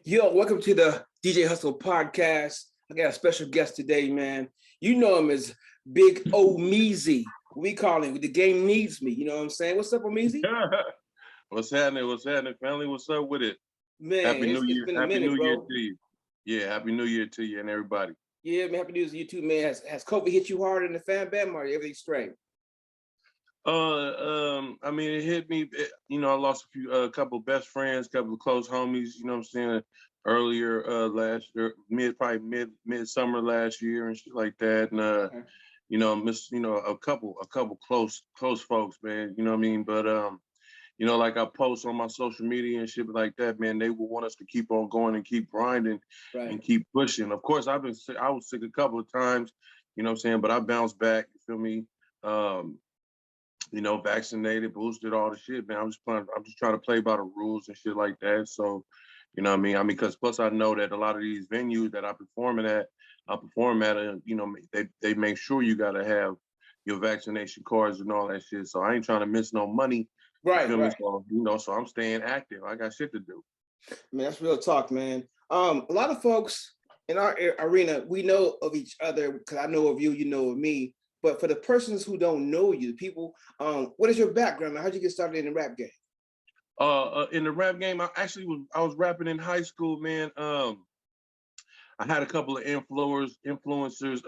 Yo, welcome to the DJ Hustle podcast. I got a special guest today, man. You know him as Big Omeezy. We call him. The game needs me. You know what I'm saying? What's up, Omeezy? What's happening? What's happening, family? What's up with it? Man, Happy New it's Year. been a Happy minute, New Year bro. to you. Yeah, Happy New Year to you and everybody. Yeah, man. Happy news to you too, man. Has COVID hit you hard in the fan bam or everything straight? I mean, it hit me. I lost a couple best friends, couple of close homies. You know what I'm saying? Earlier last year, probably midsummer last year and shit like that. And Okay. miss a couple close folks, man. You know what I mean? But like I post on my social media and shit like that, man, they will want us to keep on going and keep grinding Right. and keep pushing. Of course, I've been sick. I was sick a couple of times, you know what I'm saying? But I bounced back, you feel me? Um, vaccinated, boosted, all the shit, man. I'm just trying to play by the rules and shit like that. So, you know what I mean? Because plus I know that a lot of these venues that I perform at, they make sure you gotta have your vaccination cards and all that shit. So I ain't trying to miss no money. You Right, feel me? right. So I'm staying active. I got shit to do. Man, that's real talk, man. A lot of folks in our arena, we know of each other because I know of you, you know of me. But for the persons who don't know you, the people, what is your background? How'd you get started in the rap game? In the rap game, I was rapping in high school, man. I had a couple of influencers,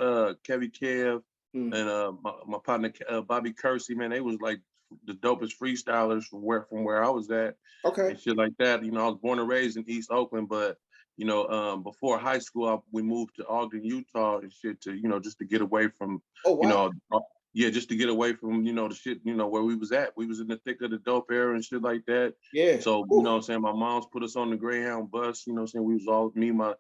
Kevy Kev Mm. and my partner Bobby Kersey, man. They was like the dopest freestylers from where I was at Okay. and shit like that. I was born and raised in East Oakland, but before high school, we moved to Ogden, Utah, and shit to just to get away from Oh you wow. know yeah, just to get away from the shit where we was at. We was in the thick of the dope era and shit like that. Yeah. So Whew. what I'm saying, my mom's put us on the Greyhound bus. You know what I'm saying, we was all me, my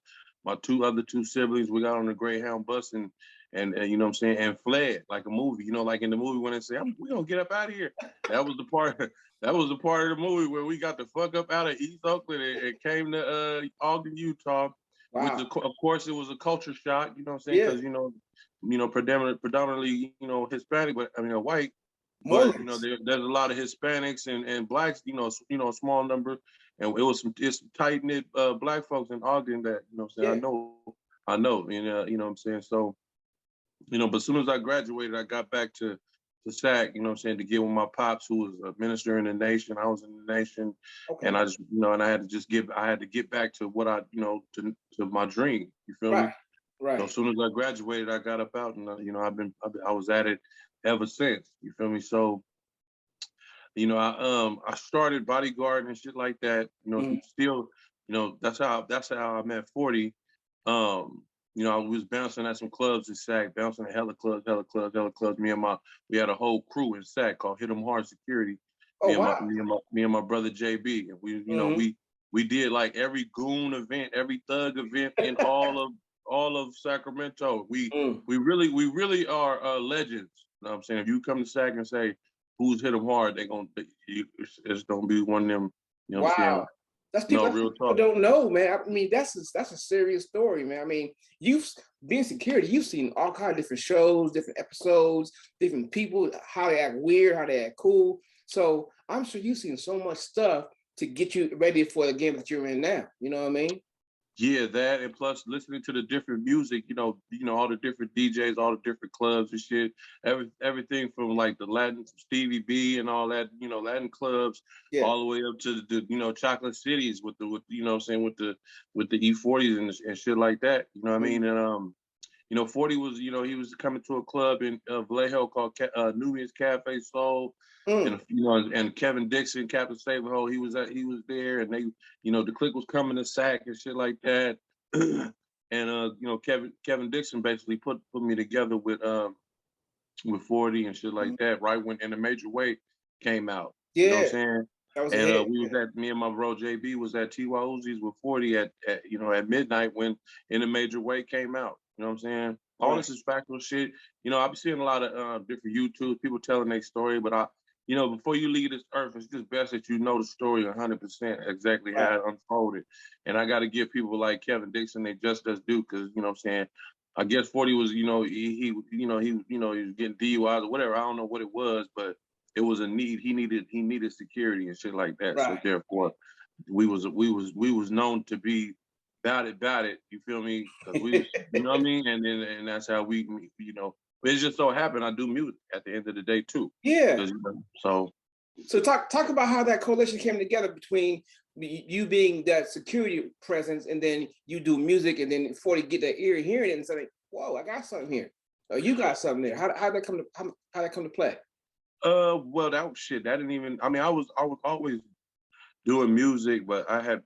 two siblings. We got on the Greyhound bus and you know what I'm saying, and fled like a movie. Like in the movie when they say, "We gonna get up out of here." That was the part. That was the part of the movie where we got the fuck up out of East Oakland and came to Ogden, Utah. Wow. Of course, it was a culture shock. You know what I'm saying? Yeah. Because predominantly Hispanic, but I mean white. But Mormons. there's a lot of Hispanics and blacks. A small number, and it's some tight knit black folks in Ogden that what I'm saying, Yeah. I know, what I'm saying. So but as soon as I graduated, I got back to SAC, you know what I'm saying, to get with my pops, who was a minister in the nation. I was in the nation, and Okay. I just, and I had to get back to what to my dream. You feel me? Right. So Right. as soon as I graduated, I got up out, and I was at it ever since. You feel me? So I started bodyguarding and shit like that. Mm. Still, that's how I met 40. Um, I was bouncing at some clubs in SAC, bouncing at hella clubs, hella clubs, hella clubs. We had a whole crew in SAC called Hit 'em Hard Security. Oh wow. Me and my brother JB, and Mm-hmm. we did like every goon event, every thug event in all of Sacramento. We Mm. we really we really are legends. You know what I'm saying? If you come to SAC and say who's Hit 'em Hard, it's gonna be one of them. You know what I'm saying? Wow. No, That's real people talk. don't know, man. I mean, that's a serious story, man. I mean, you've been security, you've seen all kinds of different shows, different episodes, different people, how they act weird, how they act cool. So I'm sure you've seen so much stuff to get you ready for the game that you're in now. You know what I mean? Yeah, that and plus listening to the different music, all the different DJs, all the different clubs and shit. Everything from like the Latin Stevie B and all that, Latin clubs, Yeah. all the way up to the chocolate cities with what I'm saying, with the E40s and shit like that. You know what I Mm. mean? And 40 was, he was coming to a club in Vallejo called Nubian's Cafe Soul. Mm. And and Kevin Dixon, Captain Saberho, he was there, and they, the clique was coming to SAC and shit like that. And Kevin Dixon basically put me together with 40 and shit like Mm. that, right when In a Major Way came out. You know what I'm Yeah, saying? that was a And hit. we Yeah. was at me and my bro JB was at TY Uzi's with 40 at midnight when In a Major Way came out. You know what I'm saying? All Right. this is factual shit. I've been seeing a lot of different YouTube people telling their story, but before you leave this earth, it's just best that you know the story 100% exactly Right. how it unfolded. And I got to give people like Kevin Dixon they just as due, because what I'm saying. I guess 40 was, he was getting DUIs or whatever. I don't know what it was, but it was a need. He needed security and shit like that. So Right. therefore, we was known to be about it. You feel me? Because we was, you know what I mean? And that's how we, you know, it just so happened I do music at the end of the day too. Yeah. You know, so talk about how that coalition came together between you being that security presence, and then you do music, and then 40 get that ear hearing it and say, "Whoa, I got something here." Or you got something there. How that come to how that come to play? well, that shit, that didn't even. I mean, I was always doing music, but I had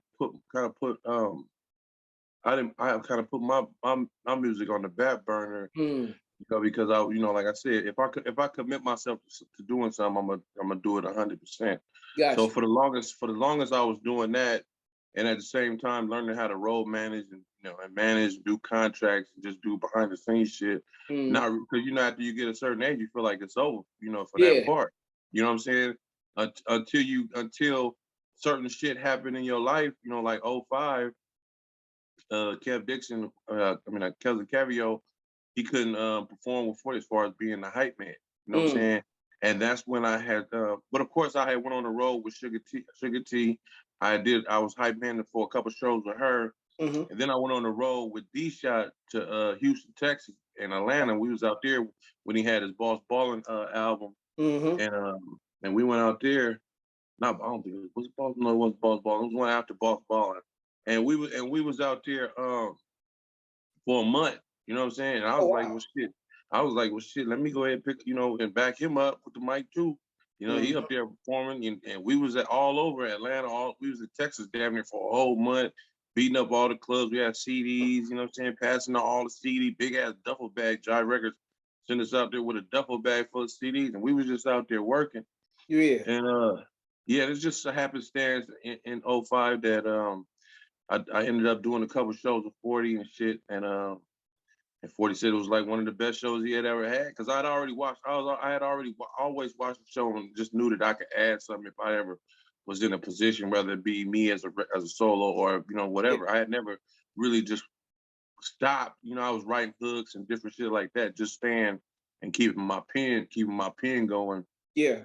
I have kind of put my music on the back burner, Mm, you know, because I, you know, like I said, if I commit myself to doing something, I'm gonna do it 100%. So gotcha. for the longest I was doing that, and at the same time learning how to road manage and, you know, and manage, do contracts, and just do behind the scenes shit. Mm, Not because, you know, after you get a certain age, you feel like it's over, you know, for that yeah. part. You know what I'm saying? Until certain shit happened in your life, you know, like '05. Kev Dixon, Kevin Cavio, he couldn't perform with 40 as far as being the hype man. You know what I'm Mm, saying? And that's when I had, but of course I had went on the road with Sugar T. I was hype man for a couple shows with her, mm-hmm. and then I went on the road with D Shot to Houston, Texas, and Atlanta. We was out there when he had his Boss Ballin' album, Mm-hmm. and we went out there. Not, I don't think it was Boss. No, it wasn't Boss Ballin'. It was one after Boss Ballin', and we was out there for a month. You know what I'm saying? And I Oh was like, wow. well, shit. I was like, well, shit. Let me go ahead and pick, you know, and back him up with the mic too. You know, he Mm-hmm. up there performing, and we was at all over Atlanta. We was in Texas damn near for a whole month, beating up all the clubs. We had CDs, you know what I'm saying, passing out all the CD, big ass duffel bag. Jive Records sent us out there with a duffel bag full of CDs, and we was just out there working. Yeah. And yeah, it's just a happenstance in '05 that I ended up doing a couple shows with 40 and shit, and 40 said it was like one of the best shows he had ever had, because I'd already watched. I had already always watched the show and just knew that I could add something if I ever was in a position, whether it be me as a solo or, you know, Yeah. whatever. I had never really just stopped. You know, I was writing hooks and different shit like that, just staying and keeping my pen going. Yeah.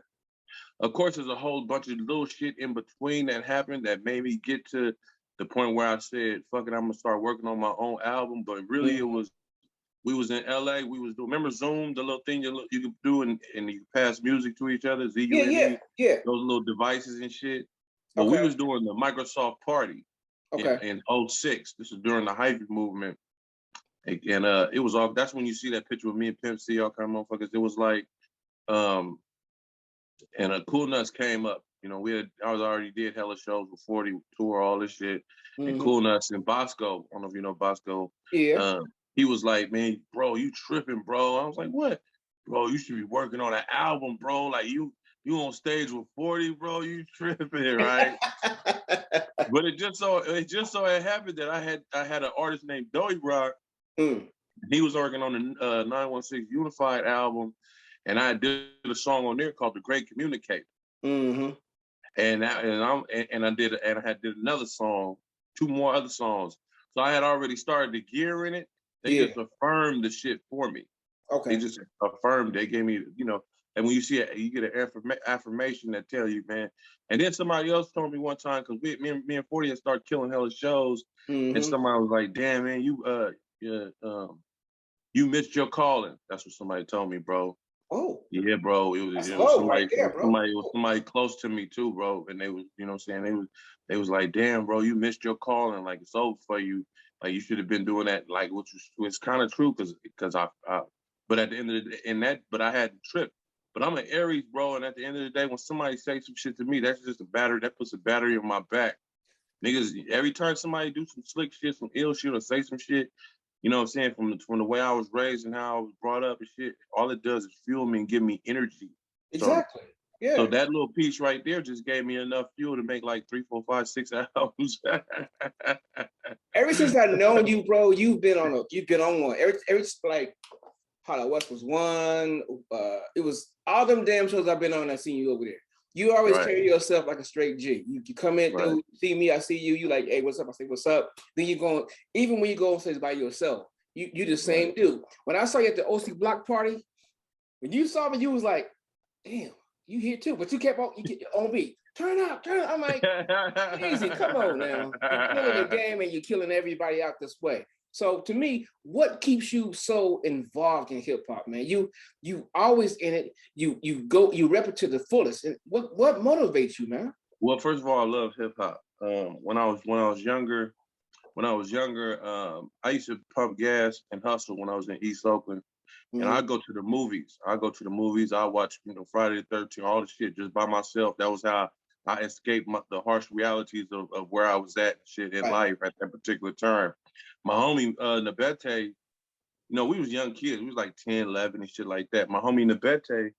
Of course, there's a whole bunch of little shit in between that happened that made me get to the point where I said, "Fuck it, I'm gonna start working on my own album." But really, it Mm-hmm. was we was in LA. We was doing, remember Zoom, the little thing you could do and you pass music to each other, Yeah. Yeah. ZUME, Yeah. those little devices and shit. But we Okay. was doing the Microsoft Party Okay. in '06. This was during the hyphy movement. And it was all, that's when you see that picture with me and Pimp C, all kind of motherfuckers. It was like, um, and Cool Nuts came up. You know, I was already did hella shows with 40 tour, all this shit. And Mm-hmm. Cool Nuts and Bosco, I don't know if you know Bosco. Yeah. Um, he was like, "Man, bro, you tripping, bro." I was like, "What? Bro, you should be working on an album, bro. Like you on stage with 40, bro, you tripping, right?" But it just so it happened that I had an artist named Doey Rock. Mm. He was working on the 916 Unified album, and I did a song on there called "The Great Communicator." Mm-hmm. And I had did another song, two more other songs. So I had already started the gear in it. They Yeah. just affirmed the shit for me. They Okay. just affirmed. They gave me, you know. And when you see it, you get an affirmation that tell you, man. And then somebody else told me one time, because me and 40 had started killing hella shows, and Mm-hmm. somebody was like, "Damn, man, you missed your calling." That's what somebody told me, bro. Oh, Yeah, bro. that's It was love right somebody, there, bro. it was somebody close to me too, bro. And they was, you know what I'm saying? They was like, "Damn, bro, you missed your calling. Like it's over for you. Like you should have been doing that." Like, which was kind of true, because but at the end of the day, but I had the trip. But I'm an Aries, bro, and at the end of the day, when somebody say some shit to me, that's just a battery. That puts a battery on my back. Niggas, every time somebody do some slick shit, some ill shit, or say some shit, you know what I'm saying, from the way I was raised and how I was brought up and shit, all it does is fuel me and give me energy. So Exactly. so Yeah. that little piece right there just gave me enough fuel to make like 3, 4, 5, 6 albums. Ever since I've known you, bro, you've been on one. Every like Hollow West was one. It was all them damn shows I've been on. I seen you over there. You always Right, carry yourself like a straight G. You come in, right, dude, see me, I see you. You like, hey, what's up? I say, what's up? Then you go, even when you go on stage by yourself, you the right. same dude. When I saw you at the OC Block party, when you saw me, you was like, damn, you here too. But you kept on beat. Turn up, turn up. I'm like, easy, come on now. You're killing the game and you're killing everybody out this way. So to me, what keeps you so involved in hip hop, man? You always in it. You rep it to the fullest. And what motivates you, man? Well, first of all, I love hip hop. When I was younger, I used to pump gas and hustle when I was in East Oakland. And I go to the movies. I watch, Friday the 13th, all the shit just by myself. That was how I escaped the harsh realities of where I was at shit in life at that particular time. My homie Nabete, we was young kids. We was like 10, 11 and shit like that. My homie Nabete,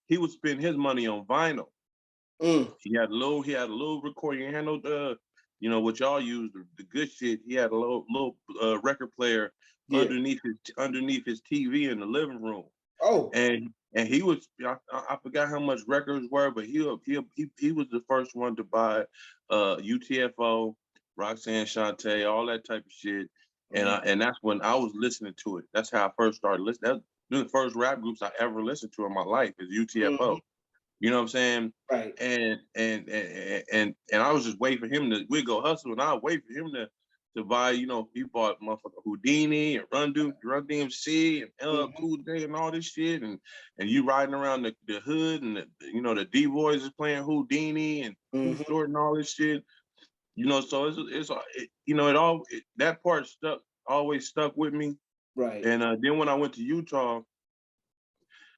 he would spend his money on vinyl. He had a little recording. He had no what y'all use, the good shit. He had a little record player underneath his TV in the living room. Oh, and he was I forgot how much records were, but he was the first one to buy UTFO, Roxanne Shante, all that type of shit. And that's when I was listening to it. That's how I first started listening. That's the first rap groups I ever listened to in my life is UTFO. You know what I'm saying? Right. And I was just waiting for him to. We'd go hustle, and I'd wait for him to buy. He bought motherfucker Houdini and Run DMC and LL Cool J and all this shit, and you riding around the hood, and the D Boys is playing Houdini and Too Short and all this shit. So that part always stuck with me. Right. And then when I went to Utah,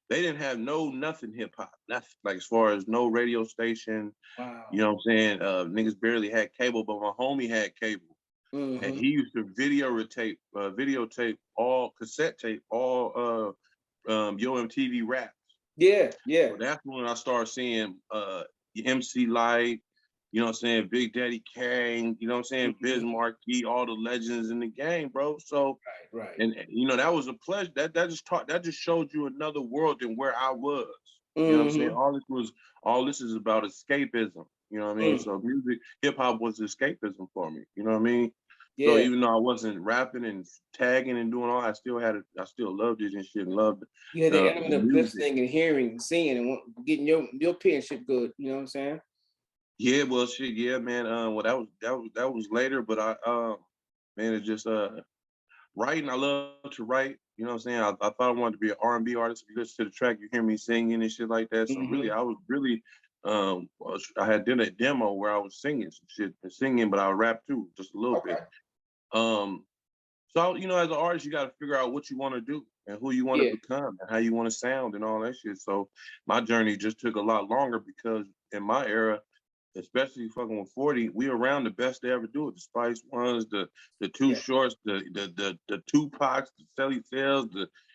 they didn't have nothing hip hop, nothing, like as far as no radio station. Wow. You know what I'm saying? Niggas barely had cable, but my homie had cable. And he used to videotape all cassette tape, all Yo MTV raps. Yeah. So that's when I started seeing MC Light, you know what I'm saying, Big Daddy Kane, you know what I'm saying, Biz Markie, all the legends in the game, bro. So right. And that was a pleasure. That just showed you another world than where I was. You know what I'm saying? All this is about escapism. You know what I mean? So hip hop was escapism for me. You know what I mean? Yeah. So even though I wasn't rapping and tagging and doing all, I still loved it and shit and loved it. You had the element of listening and hearing and seeing and getting your penmanship good. You know what I'm saying? Yeah, well, shit, yeah, man. Well, that was later, but man, it's just writing. I love to write. You know what I'm saying? I thought I wanted to be an R&B artist. If you listen to the track, you hear me singing and shit like that. So I had done a demo where I was singing some shit, but I rap too, just a little bit. So as an artist, you got to figure out what you want to do and who you want to become and how you want to sound and all that shit. So my journey just took a lot longer because in my era, especially fucking with 40, we around the best to ever do it. The Spice Ones, the Too Shorts, the Tupacs, the Sally Sales,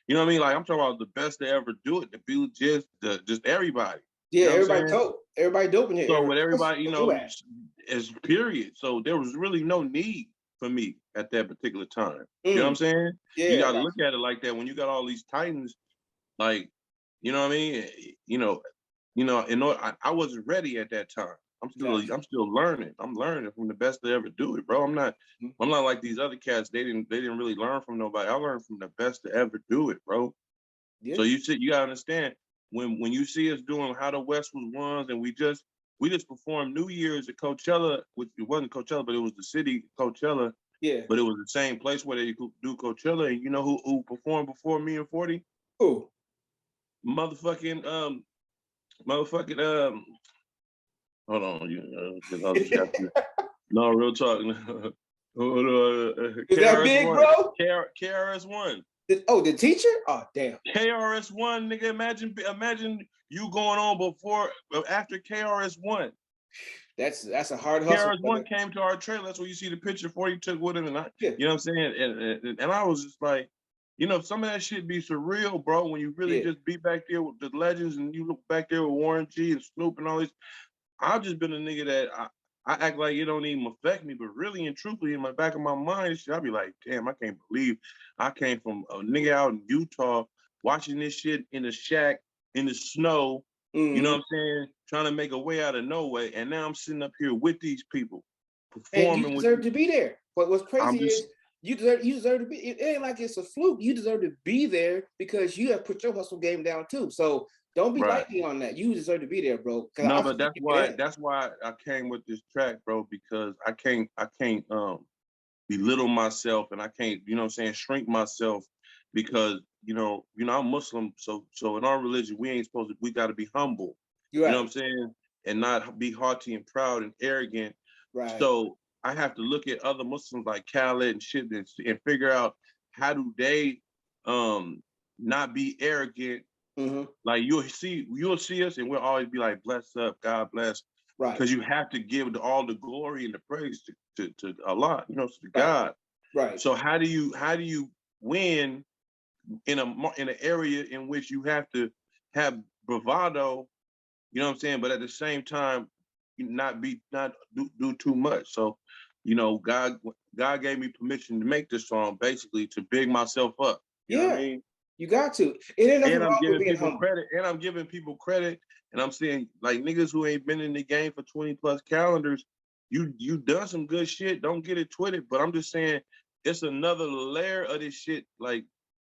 you know what I mean? Like I'm talking about the best to ever do it. The Bill just everybody. Yeah, everybody dope. Everybody dope in here. So with everybody, as period. So there was really no need for me at that particular time. You know what I'm saying? Yeah. You gotta look at it like that when you got all these titans, like, you know what I mean? I wasn't ready at that time. I'm still learning. I'm learning from the best to ever do it, bro. I'm not like these other cats. They didn't really learn from nobody. I learned from the best to ever do it, bro. Yeah. So you gotta understand when you see us doing How the West Was Won, and we just performed New Year's at Coachella, which it wasn't Coachella, but it was the city Coachella. Yeah. But it was the same place where they do Coachella. And you know who performed before me and 40? Who? Motherfucking hold on, no, real talk. Is that big, bro? KRS-One. The teacher? Oh, damn. KRS-One, nigga. Imagine you going on after KRS-One. That's a hard hustle. KRS-One came to our trailer. That's where you see the picture 40 took with him, and you know what I'm saying. And I was just like, some of that shit be surreal, bro. When you really just be back there with the legends, and you look back there with Warren G and Snoop and all this. I've just been a nigga that I act like it don't even affect me, but really and truthfully in my back of my mind, I'll be like, damn, I can't believe I came from a nigga out in Utah watching this shit in the shack in the snow, you know what I'm saying, trying to make a way out of no way, and now I'm sitting up here with these people performing. And you deserve to be there. But what's crazy is you deserve to be. It ain't like it's a fluke. You deserve to be there because you have put your hustle game down too. So Don't be Right. lightly on that. You deserve to be there, bro. No, I but that's why I came with this track, bro, because I can't belittle myself, and I can't, you know what I'm saying, shrink myself, because I'm Muslim, so in our religion we ain't supposed to, we got to be humble. You're You know right. what I'm saying? And not be haughty and proud and arrogant. Right. So I have to look at other Muslims like Khaled and shit, and figure out how do they not be arrogant. Mm-hmm. Like you'll see us and we'll always be like, bless up, God bless. Right. Because you have to give all the glory and the praise to Allah, to Right. God. Right. So how do you win in an area in which you have to have bravado, you know what I'm saying, but at the same time not do too much. So, God gave me permission to make this song basically to big myself up. You know what I Yeah. mean? You got to. It ain't nothing And I'm wrong with giving being people humble. credit, and I'm saying, like, niggas who ain't been in the game for 20 plus calendars, you done some good shit. Don't get it twisted, but I'm just saying it's another layer of this shit, like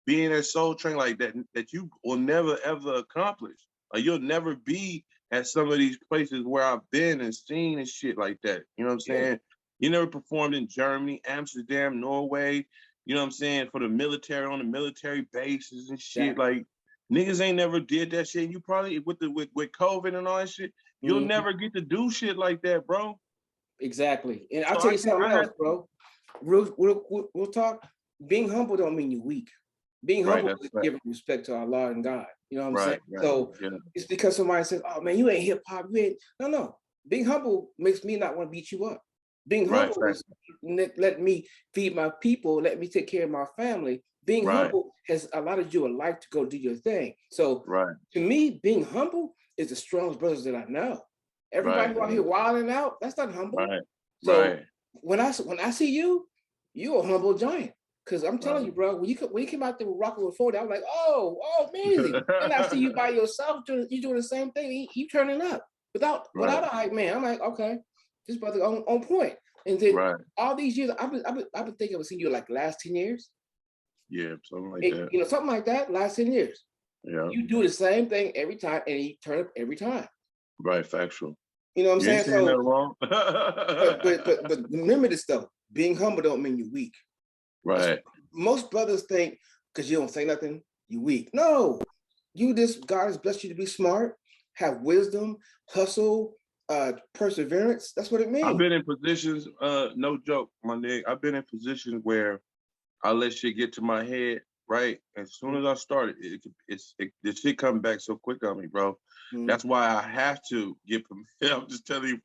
being at Soul Train like that you will never ever accomplish. Like you'll never be at some of these places where I've been and seen and shit like that. You know what I'm Yeah. saying? You never performed in Germany, Amsterdam, Norway, you know what I'm saying, for the military, on the military bases and shit. Exactly. Like niggas ain't never did that shit. And you probably with COVID and all that shit, you'll Mm-hmm. never get to do shit like that, bro. Exactly. And I'll So tell I you can't something I else, have bro. We'll talk. Being humble don't mean you're weak. Being right, humble that's is right. giving respect to Allah and God. You know what I'm saying? Right, So yeah. it's because somebody says, "Oh man, you ain't hip hop." You ain't. No. Being humble makes me not want to beat you up. Being Right, humble right, is let me feed my people. Let me take care of my family. Being right, humble has allowed you a life to go do your thing. So right, to me, being humble is the strongest brothers that I know. Everybody right, who out here wilding out, that's not humble. right, So right. when I see you, you're a humble giant. Cause I'm telling Right. you, bro, when you came out there rocking with 40, I was like, oh, amazing. And I see you by yourself, you doing the same thing. You turning up Right, without a hype man. I'm like, okay, this brother on point. And then right. all these years, I've been thinking I've seen you like last 10 years. Yeah, something like that. Something like that, last 10 years. Yeah, You do the same thing every time, and you turn up every time. right. Factual. You know what I'm You ain't saying? saying So, that wrong. but remember this though: being humble don't mean you're weak. Right. Most brothers think because you don't say nothing, you weak. No, God has blessed you to be smart, have wisdom, hustle, perseverance. That's what it I've means. been in positions, no joke, my nigga. I've been in positions where I let shit get to my head, right? As soon as I started, the shit come back so quick on me, bro. Mm-hmm. That's why I have to get permission. I'm just telling you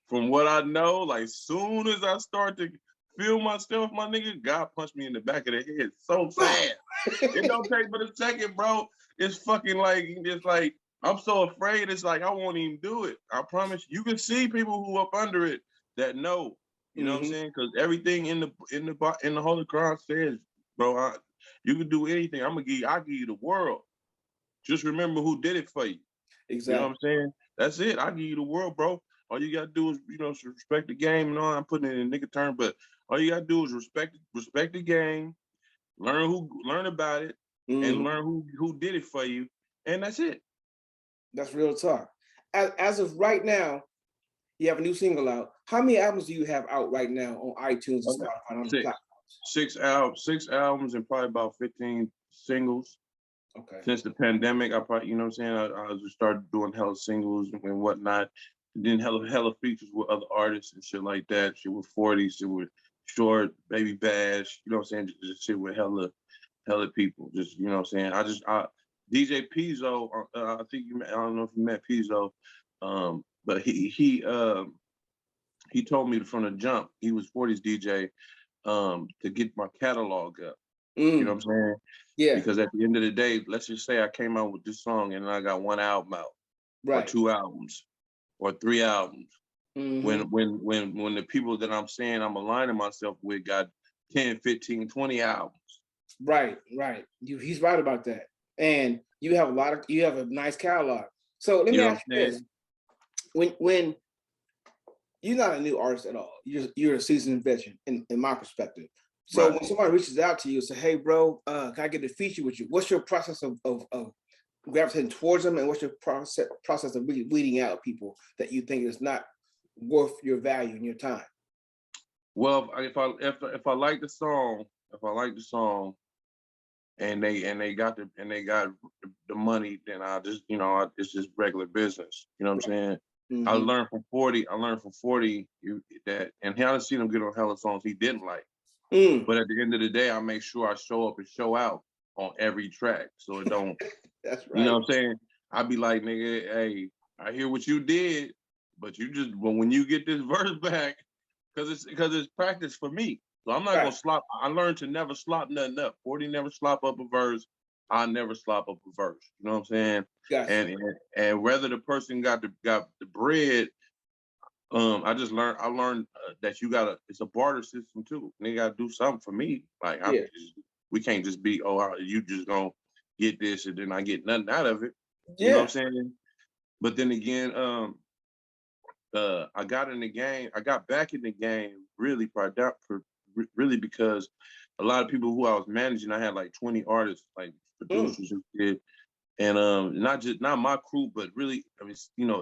from what I know. Like, soon as I start to feel myself, my nigga, God punched me in the back of the head so fast. It don't take but a second, bro. It's fucking like, it's like I'm so afraid. It's like I won't even do it. I promise. You can see people who up under it that know. You know what I'm saying? Because everything in the Holy Quran says, bro, you can do anything. I'll give you the world. Just remember who did it for you. Exactly. You know what I'm saying? That's it. I'll give you the world, bro. All you gotta do is, respect the game and all. I'm putting it in a nigga term, but all you gotta do is respect the game, learn about it, and learn who did it for you, and that's it. That's real talk. As of right now, you have a new single out. How many albums do you have out right now on iTunes and Spotify on the platforms? Six albums and probably about 15 singles. Okay. Since the pandemic, I probably, you know what I'm saying, I just started doing hella singles and whatnot. And then hella features with other artists and shit like that. Shit with 40, shit with Short, Baby Bash, you know what I'm saying? Just shit with hella people. Just, you know what I'm saying? DJ Pizzo, I think I don't know if you met Pizzo, but he told me from the jump, he was 40's DJ, to get my catalog up. You know what I'm saying? Yeah. Because at the end of the day, let's just say I came out with this song and I got one album out, right, or 2 albums, or 3 albums. When the people that I'm saying I'm aligning myself with got 10, 15, 20 albums. Right. He's right about that. And you have a nice catalog. So let me ask you this. When you're not a new artist at all, you're a seasoned veteran in my perspective. So when somebody reaches out to you and say, hey bro, can I get a feature with you? What's your process of gravitating towards them, and what's your process of really weeding out people that you think is not worth your value and your time? Well, if I like the song, and they got the money, then I just it's just regular business. You know what I'm saying? Mm-hmm. I learned from 40 that, and I seen him get on hella songs he didn't like. But at the end of the day, I make sure I show up and show out on every track, so it don't. That's right. You know what I'm saying? I be like, nigga, hey, I hear what you did, but when you get this verse back, because it's practice for me. So I'm not gonna slop. I learned to never slop nothing up. 40 never slop up a verse. I never slop up a verse. You know what I'm saying? Gotcha. And whether the person got the bread, I learned that it's a barter system too. And they gotta do something for me. Like we can't just be, you just gonna get this and then I get nothing out of it. You know what I'm saying? But then again, I got back in the game really really because a lot of people who I was managing, I had like 20 artists, like producers who did, and not my crew, but really, I mean,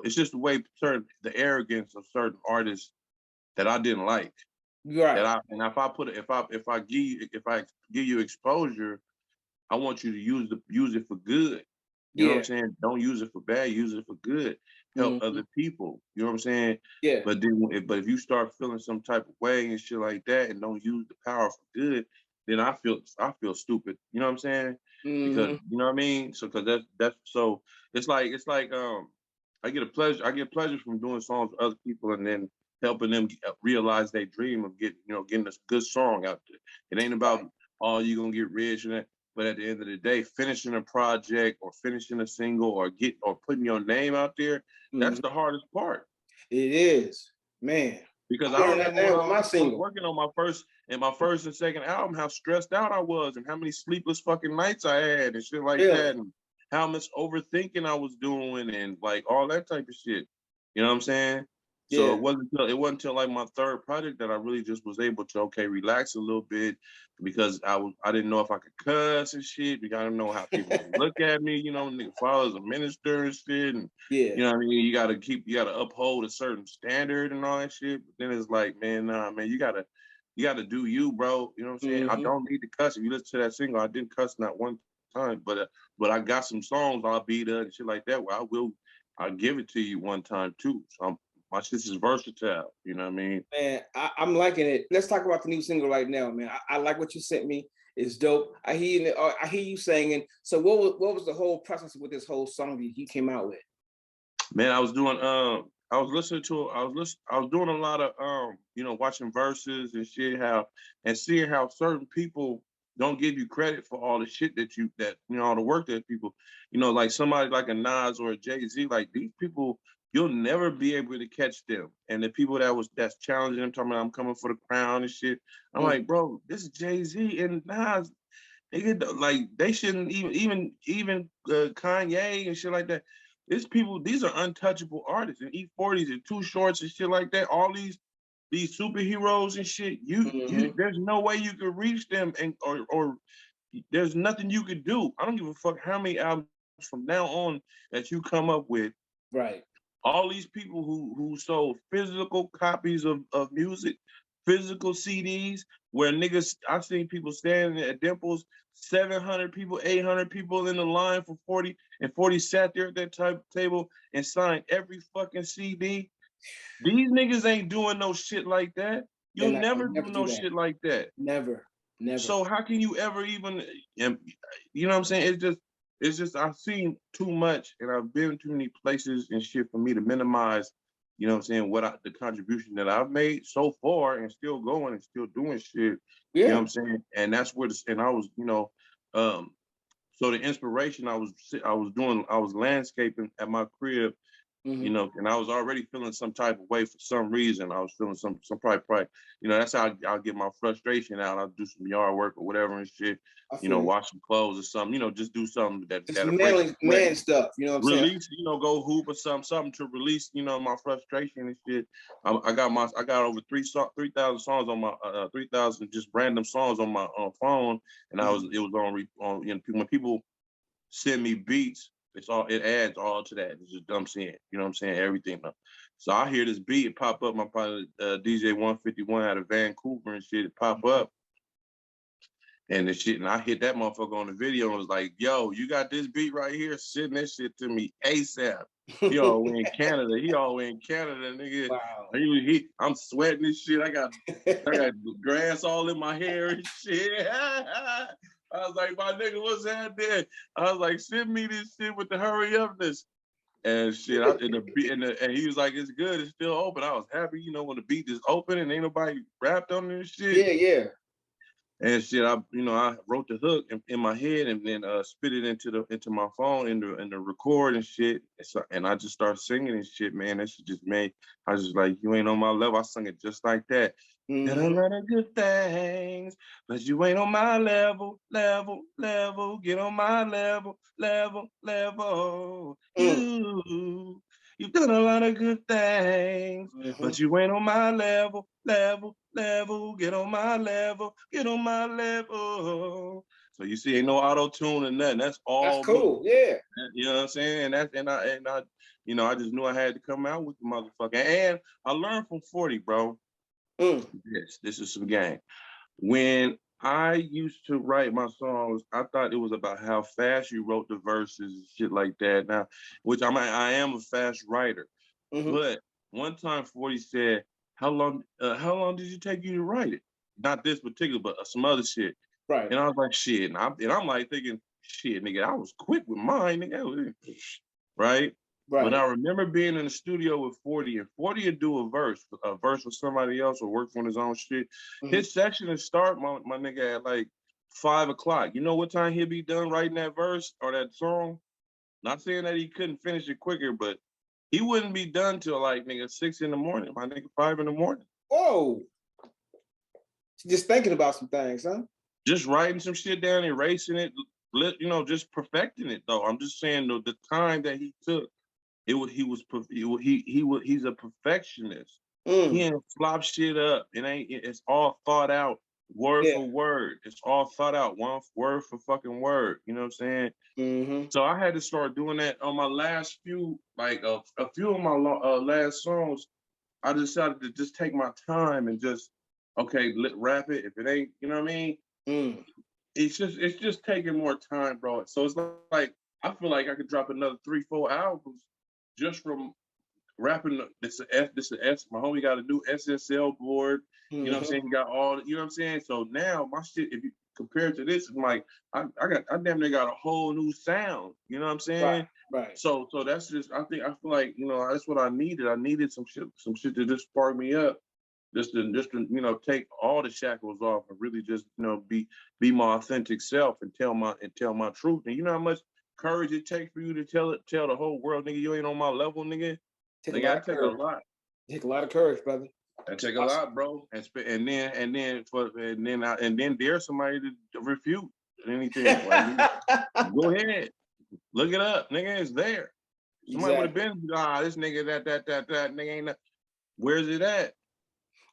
it's just the way the arrogance of certain artists that I didn't like. Right. If I give you exposure, I want you to use it for good. You know what I'm saying? Don't use it for bad. Use it for good. Help other people. You know what I'm saying? Yeah. But if you start feeling some type of way and shit like that, and don't use the power for good, then I feel stupid. You know what I'm saying? Because you know what I mean. So because that's so it's like I get pleasure from doing songs with other people and then helping them realize their dream of getting a good song out there. It ain't about you gonna get rich and that. But at the end of the day, finishing a project or finishing a single or putting your name out there, that's the hardest part. It is, man. Because I remember when I was working on my first and second album, how stressed out I was and how many sleepless fucking nights I had and shit like that, and how much overthinking I was doing and like all that type of shit. You know what I'm saying? So it wasn't until like my third project that I really just was able to relax a little bit, because I didn't know if I could cuss and shit. Because I didn't know how people would look at me. You know, father's a minister and shit, and you know what I mean. You gotta uphold a certain standard and all that shit. But then it's like, man, nah, man, you gotta do you, bro. You know what I'm saying? I don't need to cuss. If you listen to that single, I didn't cuss not one time, but I got some songs I'll beat up and shit like that where I'll give it to you one time too. So my shit is versatile, you know what I mean? Man, I'm liking it. Let's talk about the new single right now, man. I like what you sent me. It's dope. I hear you singing. So what was the whole process with this whole song that you came out with? Man, I was doing I was doing a lot of watching verses and shit, and seeing how certain people don't give you credit for all the shit all the work that people, like somebody like a Nas or a Jay-Z, like these people, you'll never be able to catch them. And the people that's challenging them, talking about I'm coming for the crown and shit. I'm like, bro, this is Jay-Z and Nas. Like they shouldn't even Kanye and shit like that. These are untouchable artists, and E40s and Too Shorts and shit like that. All these superheroes and shit. There's no way you could reach them, or there's nothing you could do. I don't give a fuck how many albums from now on that you come up with. Right. All these people who sold physical copies of music, physical CDs, where niggas, I've seen people standing at Dimples, 700 people, 800 people in the line for 40, and 40 sat there at that table and signed every fucking CD. These niggas ain't doing no shit like that. You'll never do no shit like that. Never. So how can you ever even, you know what I'm saying? It's just I've seen too much and I've been too many places and shit for me to minimize, you know what I'm saying, the contribution that I've made so far and still going and still doing shit. You know what I'm saying? And that's where and I was, so the inspiration I was landscaping at my crib. And I was already feeling some type of way for some reason. I was feeling some probably, that's how I'll get my frustration out. I'll do some yard work or whatever and shit, wash some clothes or something, just do something that'll break man stuff, you know what I'm saying? Release, go hoop or something to release, my frustration and shit. I got over 3,000 songs on my 3,000 just random songs on my phone, and it was on when people send me beats. it adds all to that. It's just I'm saying, you know what I'm saying? Everything. So I hear this beat, it pop up. My pilot DJ 151 out of Vancouver and shit, it pop up. And the shit, and I hit that motherfucker on the video and was like, yo, you got this beat right here? Send that shit to me ASAP. He all the way in Canada. Nigga. Wow. I'm sweating this shit. I got grass all in my hair and shit. I was like, my nigga, what's happening? I was like, send me this shit with the hurry upness. And shit, and he was like, it's good, it's still open. I was happy, you know, when the beat is open and ain't nobody rapped on this shit. Yeah, yeah. And shit, I wrote the hook in my head and then spit it into my phone in the record and shit. And I just started singing and shit, man. That shit just made, I was just like, you ain't on my level. I sung it just like that. Got a lot of good things, but you ain't on my level. Get on my level. You've done a lot of good things, but you ain't on my level. Get on my level. So you see, ain't no auto-tune or nothing. That's all. That's cool, yeah. You know what I'm saying? And I, you know, I just knew I had to come out with the motherfucker. And I learned from 40, bro. This is some game. When I used to write my songs, I thought it was about how fast you wrote the verses and shit like that. Now, which I am a fast writer. But one time 40 said, how long did it take you to write it? Not this particular, but some other shit. Right. And I was like, shit. And I'm like thinking, shit, nigga, I was quick with mine, nigga. Right? But I remember being in the studio with 40, and 40 would do a verse with somebody else or work on his own shit. His section would start, my nigga, at like 5 o'clock. You know what time he'd be done writing that verse or that song? Not saying that he couldn't finish it quicker, but he wouldn't be done till like, nigga, 6 in the morning, my nigga, 5 in the morning. Whoa. Just thinking about some things, huh? Just writing some shit down, erasing it, you know, just perfecting it though. I'm just saying though, the time that he took, he's a perfectionist. He ain't flop shit up. It's all thought out, word for word. It's all thought out, one word for fucking word. You know what I'm saying? So I had to start doing that on my last few, like a few of my last songs. I decided to just take my time and just, okay, rap it. If it ain't, you know what I mean? It's just taking more time, bro. So it's like, I feel like I could drop another 3-4 albums just from rapping. This is S. My homie got a new SSL board. You know what I'm saying? He got all, you know what I'm saying? So now my shit, if you compare it to this, I'm like, I damn near got a whole new sound. You know what I'm saying? Right. So that's just, I feel like, you know, that's what I needed. I needed some shit to just spark me up. Just to you know, take all the shackles off and really just, you know, be my authentic self and tell my truth. And you know how much courage it takes for you to tell the whole world, nigga, you ain't on my level, nigga. Take a lot. Take a lot of courage, brother. That take a lot, bro. And then there's somebody to refute anything. Like, go ahead, look it up, nigga. It's there. Somebody would have been, this nigga, that nigga ain't. Where's it at?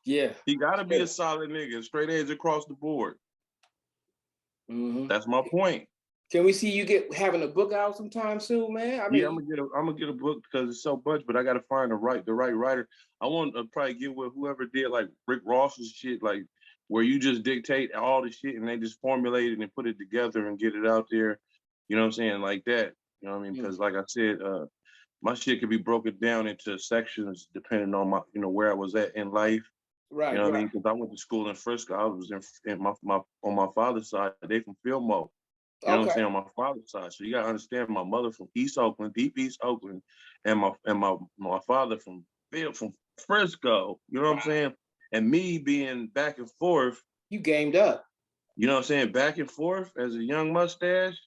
Yeah. He gotta be a solid nigga, straight edge across the board. That's my point. Can we see you having a book out sometime soon, man? I mean, yeah, I'm gonna get a book because it's so much, but I gotta find the right writer. I want to probably get with whoever did like Rick Ross's shit, like where you just dictate all the shit and they just formulate it and put it together and get it out there. You know what I'm saying? Like that. You know what I mean? Because like I said, my shit could be broken down into sections depending on my, you know, where I was at in life. Right. You know what I mean? Because I went to school in Frisco. I was in my on my father's side. They from Fillmore. You know what I'm saying? On my father's side. So you gotta understand, my mother from East Oakland, deep East Oakland, and my father from Frisco. You know what I'm saying? And me being back and forth. You gamed up. You know what I'm saying? Back and forth as a young mustache.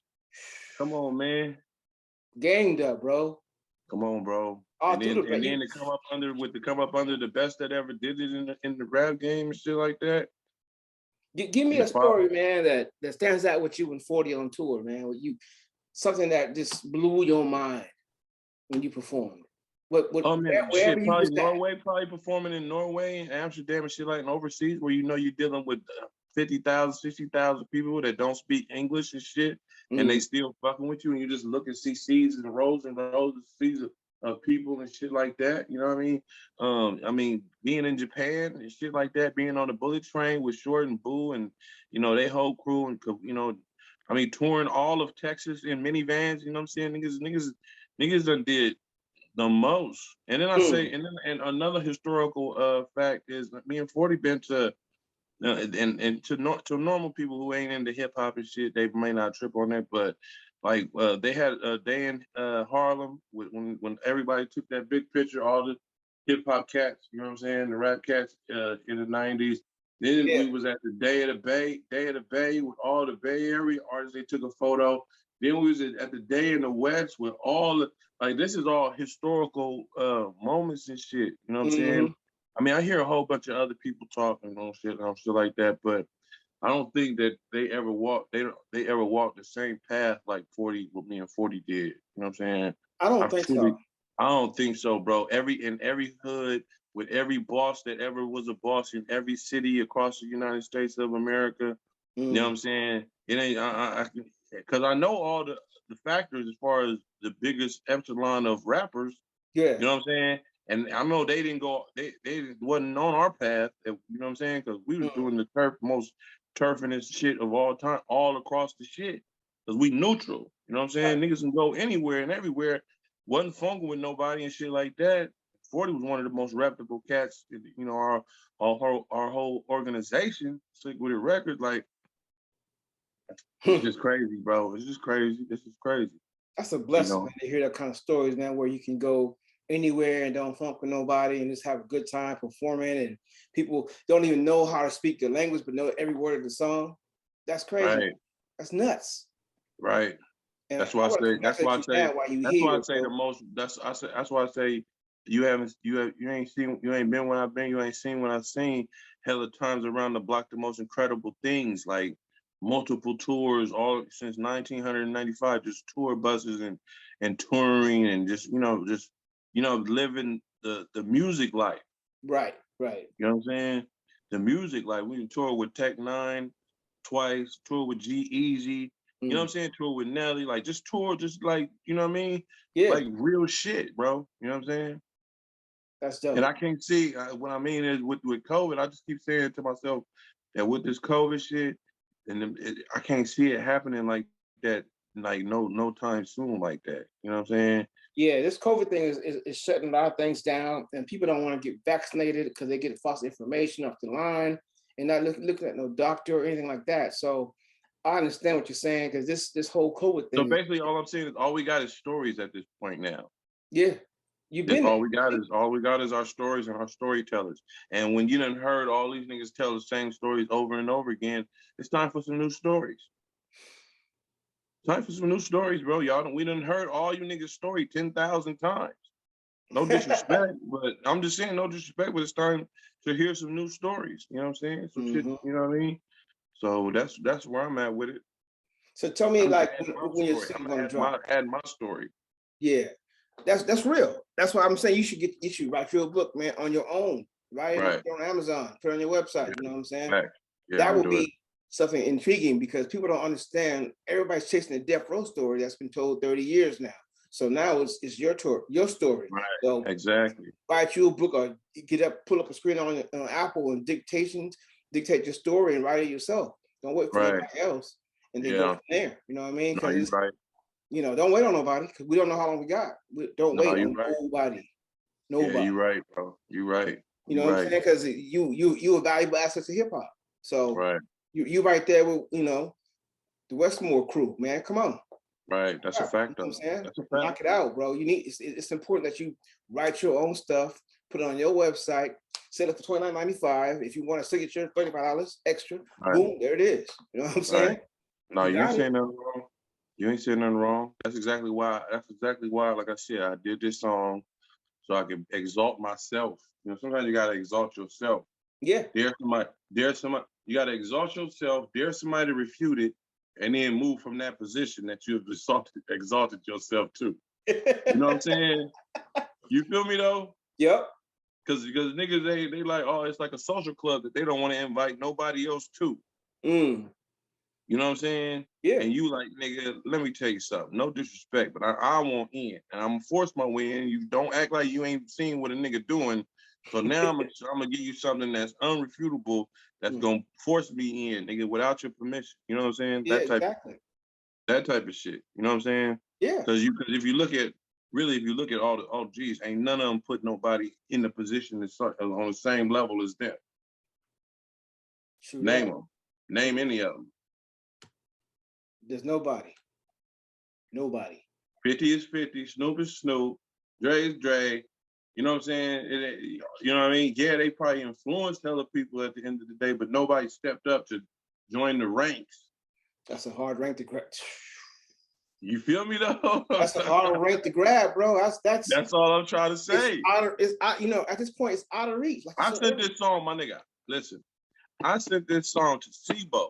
Come on, man. Gamed up, bro. Come on, bro. And then to come up under the best that ever did it in the rap game and shit like that. Give me a story, man, that stands out with you and 40 on tour, man. With you, something that just blew your mind when you performed. Wherever you was Norway, probably performing in Norway and Amsterdam and shit like, and overseas where you know you're dealing with 50,000, 60,000 people that don't speak English and shit. and they still fucking with you, and you just look and see seeds and rows of seeds of people and shit like that. You know what I mean? Being in Japan and shit like that, being on the bullet train with Short and Boo and, you know, they whole crew and, you know, I mean, touring all of Texas in minivans, you know what I'm saying? Niggas done did the most. And then I say, and another historical fact is me and 40 been to, and to normal people who ain't into hip hop and shit, they may not trip on that, but like they had a day in Harlem when everybody took that big picture, all the hip hop cats, you know what I'm saying, the rap cats in the '90s. Then we was at the Day of the Bay with all the Bay Area artists. They took a photo. Then we was at the Day in the West with all the, like, this is all historical moments and shit. You know what I'm saying? I mean, I hear a whole bunch of other people talking on shit like that, but I don't think that they ever walked the same path like 40, what me and 40 did. You know what I'm saying? I don't think so. I don't think so, bro. In every hood, with every boss that ever was a boss in every city across the United States of America, you know what I'm saying? It ain't because I know all the factors as far as the biggest epsilon of rappers. Yeah. You know what I'm saying? And I know they didn't go, they wasn't on our path, you know what I'm saying? Because we was doing the most turfinest shit of all time, all across the shit. Because we neutral, you know what I'm saying? Niggas can go anywhere and everywhere. Wasn't funking with nobody and shit like that. 40 was one of the most reputable cats, you know, our whole organization, Slick With It Records, like, it's just crazy, bro. It's just crazy. This is crazy. That's a blessing, man, to hear that kind of stories, man, where you can go anywhere and don't funk with nobody and just have a good time performing, and people don't even know how to speak the language but know every word of the song. That's crazy. Right. That's nuts. Right. And that's why I say the most. That's why I say you ain't been where I've been. You ain't seen what I've seen. Hella times around the block, the most incredible things, like multiple tours all since 1995, just tour buses and touring and just living the music life. Right. You know what I'm saying? The music life. We toured with Tech Nine twice, toured with G-Eazy, you know what I'm saying? Tour with Nelly, like just tour, just like, you know what I mean? Yeah. Like real shit, bro. You know what I'm saying? That's dope. And I can't see, what I mean is with COVID, I just keep saying to myself that with this COVID shit, and I can't see it happening like that, like no time soon like that. You know what I'm saying? Yeah, this COVID thing is shutting a lot of things down, and people don't want to get vaccinated because they get false information off the line and not looking at no doctor or anything like that. So I understand what you're saying, because this whole COVID thing. So basically, all I'm saying is all we got is stories at this point now. Yeah, you've been. All we got is our stories and our storytellers. And when you done heard all these niggas tell the same stories over and over again, it's time for some new stories. Time for some new stories, bro. We done heard all you niggas' story 10,000 times. No disrespect, but I'm just saying no disrespect, but it's time to hear some new stories. You know what I'm saying? Some shit, you know what I mean? So that's where I'm at with it. So tell me, like, when your single gonna drop? Add my story. Yeah, that's real. That's why I'm saying you should write your book, man, on your own. Right. On Amazon, put it on your website. You know what I'm saying? Right. Yeah, that would be something intriguing, because people don't understand. Everybody's chasing a death row story that's been told 30 years now. So now it's your story. Right. So exactly. Write you a book, or pull up a screen on Apple and dictate your story and write it yourself. Don't wait for anybody else, and then go from there. You know what I mean? No, you're right. You know, don't wait on nobody, because we don't know how long we got. Don't wait on nobody. Yeah, you're right, bro. You're right. You know what I'm saying? Because you a valuable asset to hip hop. So you right there with the Westmore crew, man. Come on. Right, that's a fact. You know what I'm saying? That's a fact. Knock it out, bro. It's important that you write your own stuff, put it on your website, sell it for $29.95. If you want a signature, $35 extra. Boom, there it is. You know what I'm saying? No, you ain't saying nothing wrong. You ain't saying nothing wrong. That's exactly why. Like I said, I did this song so I can exalt myself. You know, sometimes you gotta exalt yourself. Yeah. Dare somebody. You gotta exalt yourself. Dare somebody to refute it, and then move from that position that you've exalted yourself to. You know what I'm saying? You feel me though? Yep. Because niggas they like, oh, it's like a social club that they don't want to invite nobody else to. You You know what I'm saying? Yeah. And you like, nigga, let me tell you something. No disrespect, but I want in. And I'm gonna force my way in. You don't act like you ain't seen what a nigga doing. So now I'm gonna give you something that's unrefutable, that's gonna force me in, nigga, without your permission. You know what I'm saying? Yeah, exactly. That type of shit. You know what I'm saying? Yeah. Because if you look at all the OGs, ain't none of them put nobody in the position that's on the same level as them. True. Name them. Name any of them. There's nobody. Nobody. 50 is 50, Snoop is Snoop, Dre is Dre. You know what I'm saying? You know what I mean? Yeah, they probably influenced other people at the end of the day, but nobody stepped up to join the ranks. That's a hard rank to grab. You feel me though? That's a hard rank to grab, bro. That's all I'm trying to say. At this point, it's out of reach. Like I sent this song, my nigga. Listen, I sent this song to Sebo.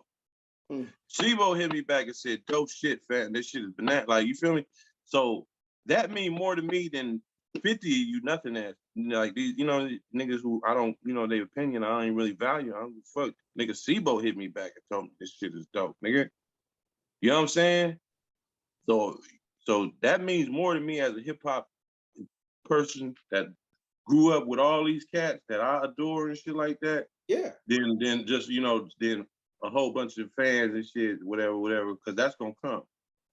Sebo hit me back and said, dope shit, fat. This shit is banana. Like, you feel me? So that mean more to me than 50 you nothing as. Like these, niggas who I don't, their opinion, I don't even really value. I don't give a fuck. Nigga, Sebo hit me back and told me this shit is dope, nigga. You know what I'm saying? So that means more to me as a hip hop person that grew up with all these cats that I adore and shit like that. Yeah. Then just, then a whole bunch of fans and shit, whatever, because that's gonna come.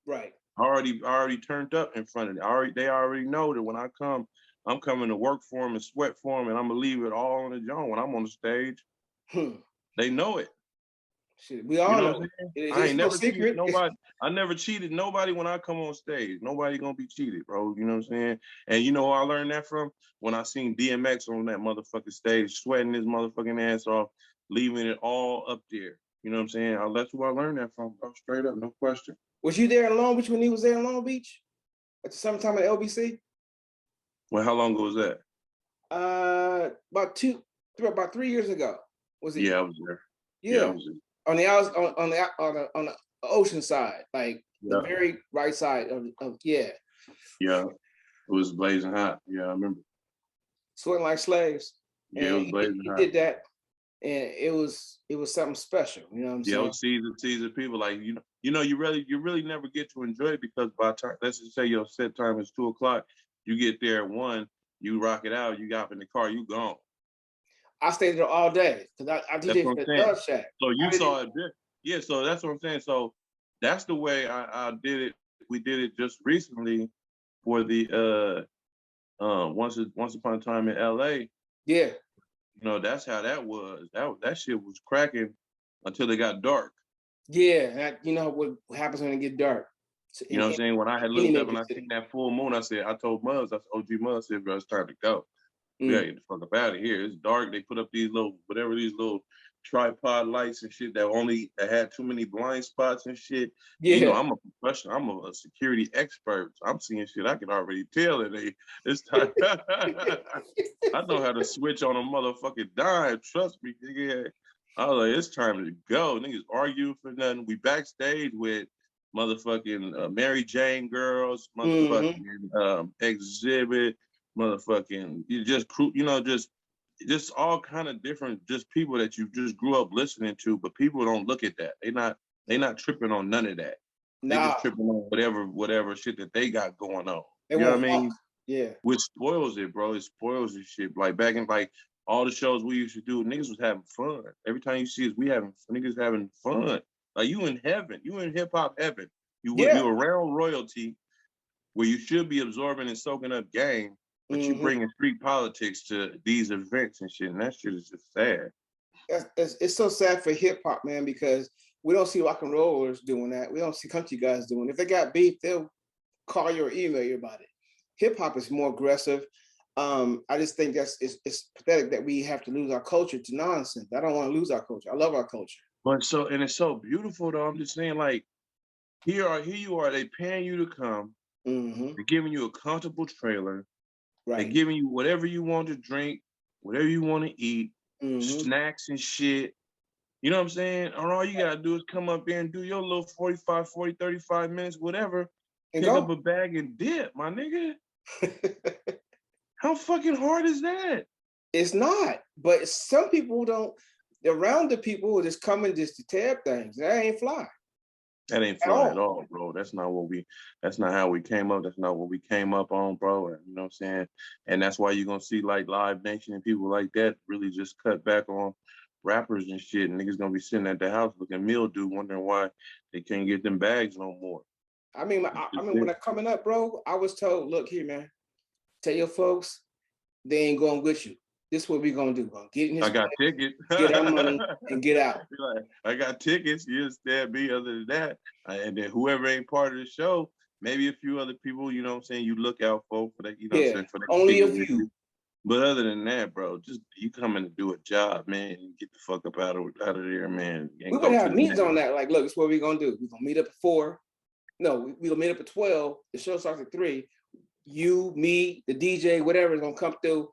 Right. I already turned up in front of it. They already know that when I come, I'm coming to work for them and sweat for them, and I'm gonna leave it all on the joint when I'm on the stage. They know it. Shit, we all know. I ain't never cheated nobody. I never cheated nobody when I come on stage. Nobody gonna be cheated, bro. You know what I'm saying? And you know where I learned that from? When I seen DMX on that motherfucking stage, sweating his motherfucking ass off, leaving it all up there. You know what I'm saying? That's where I learned that from, bro. Straight up, no question. Was you there in Long Beach when he was there in Long Beach? At the summertime at LBC? Well, how long ago was that? About 3 years ago. Was it? Yeah, I was there. Yeah, I was there. On the ocean side, like the very right side of Yeah, it was blazing hot. Yeah, I remember. Sweating like slaves. Yeah, it was blazing hot. He did that, and it was something special. You know what I'm saying? Yeah, season people like you really never get to enjoy it because by the time, let's just say your set time is 2:00, you get there at 1, you rock it out, you got in the car, you gone. I stayed there all day because I did it for the Dove Shack. So you saw it there. Yeah, so that's what I'm saying. So that's the way I did it. We did it just recently for the Once Upon a Time in LA. Yeah. That's how that was. That shit was cracking until it got dark. Yeah, what happens when it get dark. So, you know what I'm saying? When I had looked up and I seen that full moon, I told Muzz, OG Muzz, said, bro, it's time to go. We gotta get the fuck up out of here. It's dark. They put up these little tripod lights and shit that had too many blind spots and shit. Yeah. I'm a professional. I'm a security expert. I'm seeing shit. I can already tell that it's time. I know how to switch on a motherfucking dime. Trust me, nigga. I was like, it's time to go. Niggas arguing for nothing. We backstage with motherfucking Mary Jane girls, motherfucking Exhibit, motherfucking just all kind of different just people that you just grew up listening to, but people don't look at that. They not tripping on none of that. They just tripping on whatever shit that they got going on. You know what I mean? Yeah. Which spoils it, bro. It spoils the shit. Like back in all the shows we used to do, niggas was having fun. Every time you see us, niggas having fun. Like you in heaven. You in hip hop heaven. You around royalty where you should be absorbing and soaking up game, but you bringing street politics to these events and shit, and that shit is just sad. It's so sad for hip hop, man, because we don't see rock and rollers doing that. We don't see country guys doing it. If they got beef, they'll call you or email you about it. Hip hop is more aggressive. I just think it's pathetic that we have to lose our culture to nonsense. I don't want to lose our culture. I love our culture. But it's so beautiful though. I'm just saying, like, here you are. They paying you to come. They're giving you a comfortable trailer. Right. They're giving you whatever you want to drink, whatever you want to eat, snacks and shit. You know what I'm saying? And all you gotta do is come up there and do your little 45, 40, 35 minutes, whatever. And pick up a bag and dip, my nigga. How fucking hard is that? It's not. But some people don't. Around the people who just coming just to tear things. That ain't fly. That ain't at fun at all. all, bro. That's not how we came up. That's not what we came up on, bro. And, you know what I'm saying? And that's why you're gonna see like Live Nation and people like that really just cut back on rappers and shit. And niggas gonna be sitting at the house looking mildew, wondering why they can't get them bags no more. I mean, when I coming up, bro, I was told, look here, man, tell your folks they ain't going with you. This is what we gonna do. We're gonna get in I this got place, tickets. get our money, and get out. Like, I got tickets. You understand me? Other than that, and then whoever ain't part of the show, maybe a few other people. You know what I'm saying? You look out for that. You know what I'm Yeah, saying? For that only a ticket with few. you. But other than that, bro, just you coming to do a job, man. And get the fuck up out of there, man, We and would go to have the meetings next. on that. Like, look, this is what we're gonna do. We're gonna meet up at 4. No, we're gonna meet up at 12. The show starts at 3. You, me, the DJ, whatever is gonna come through.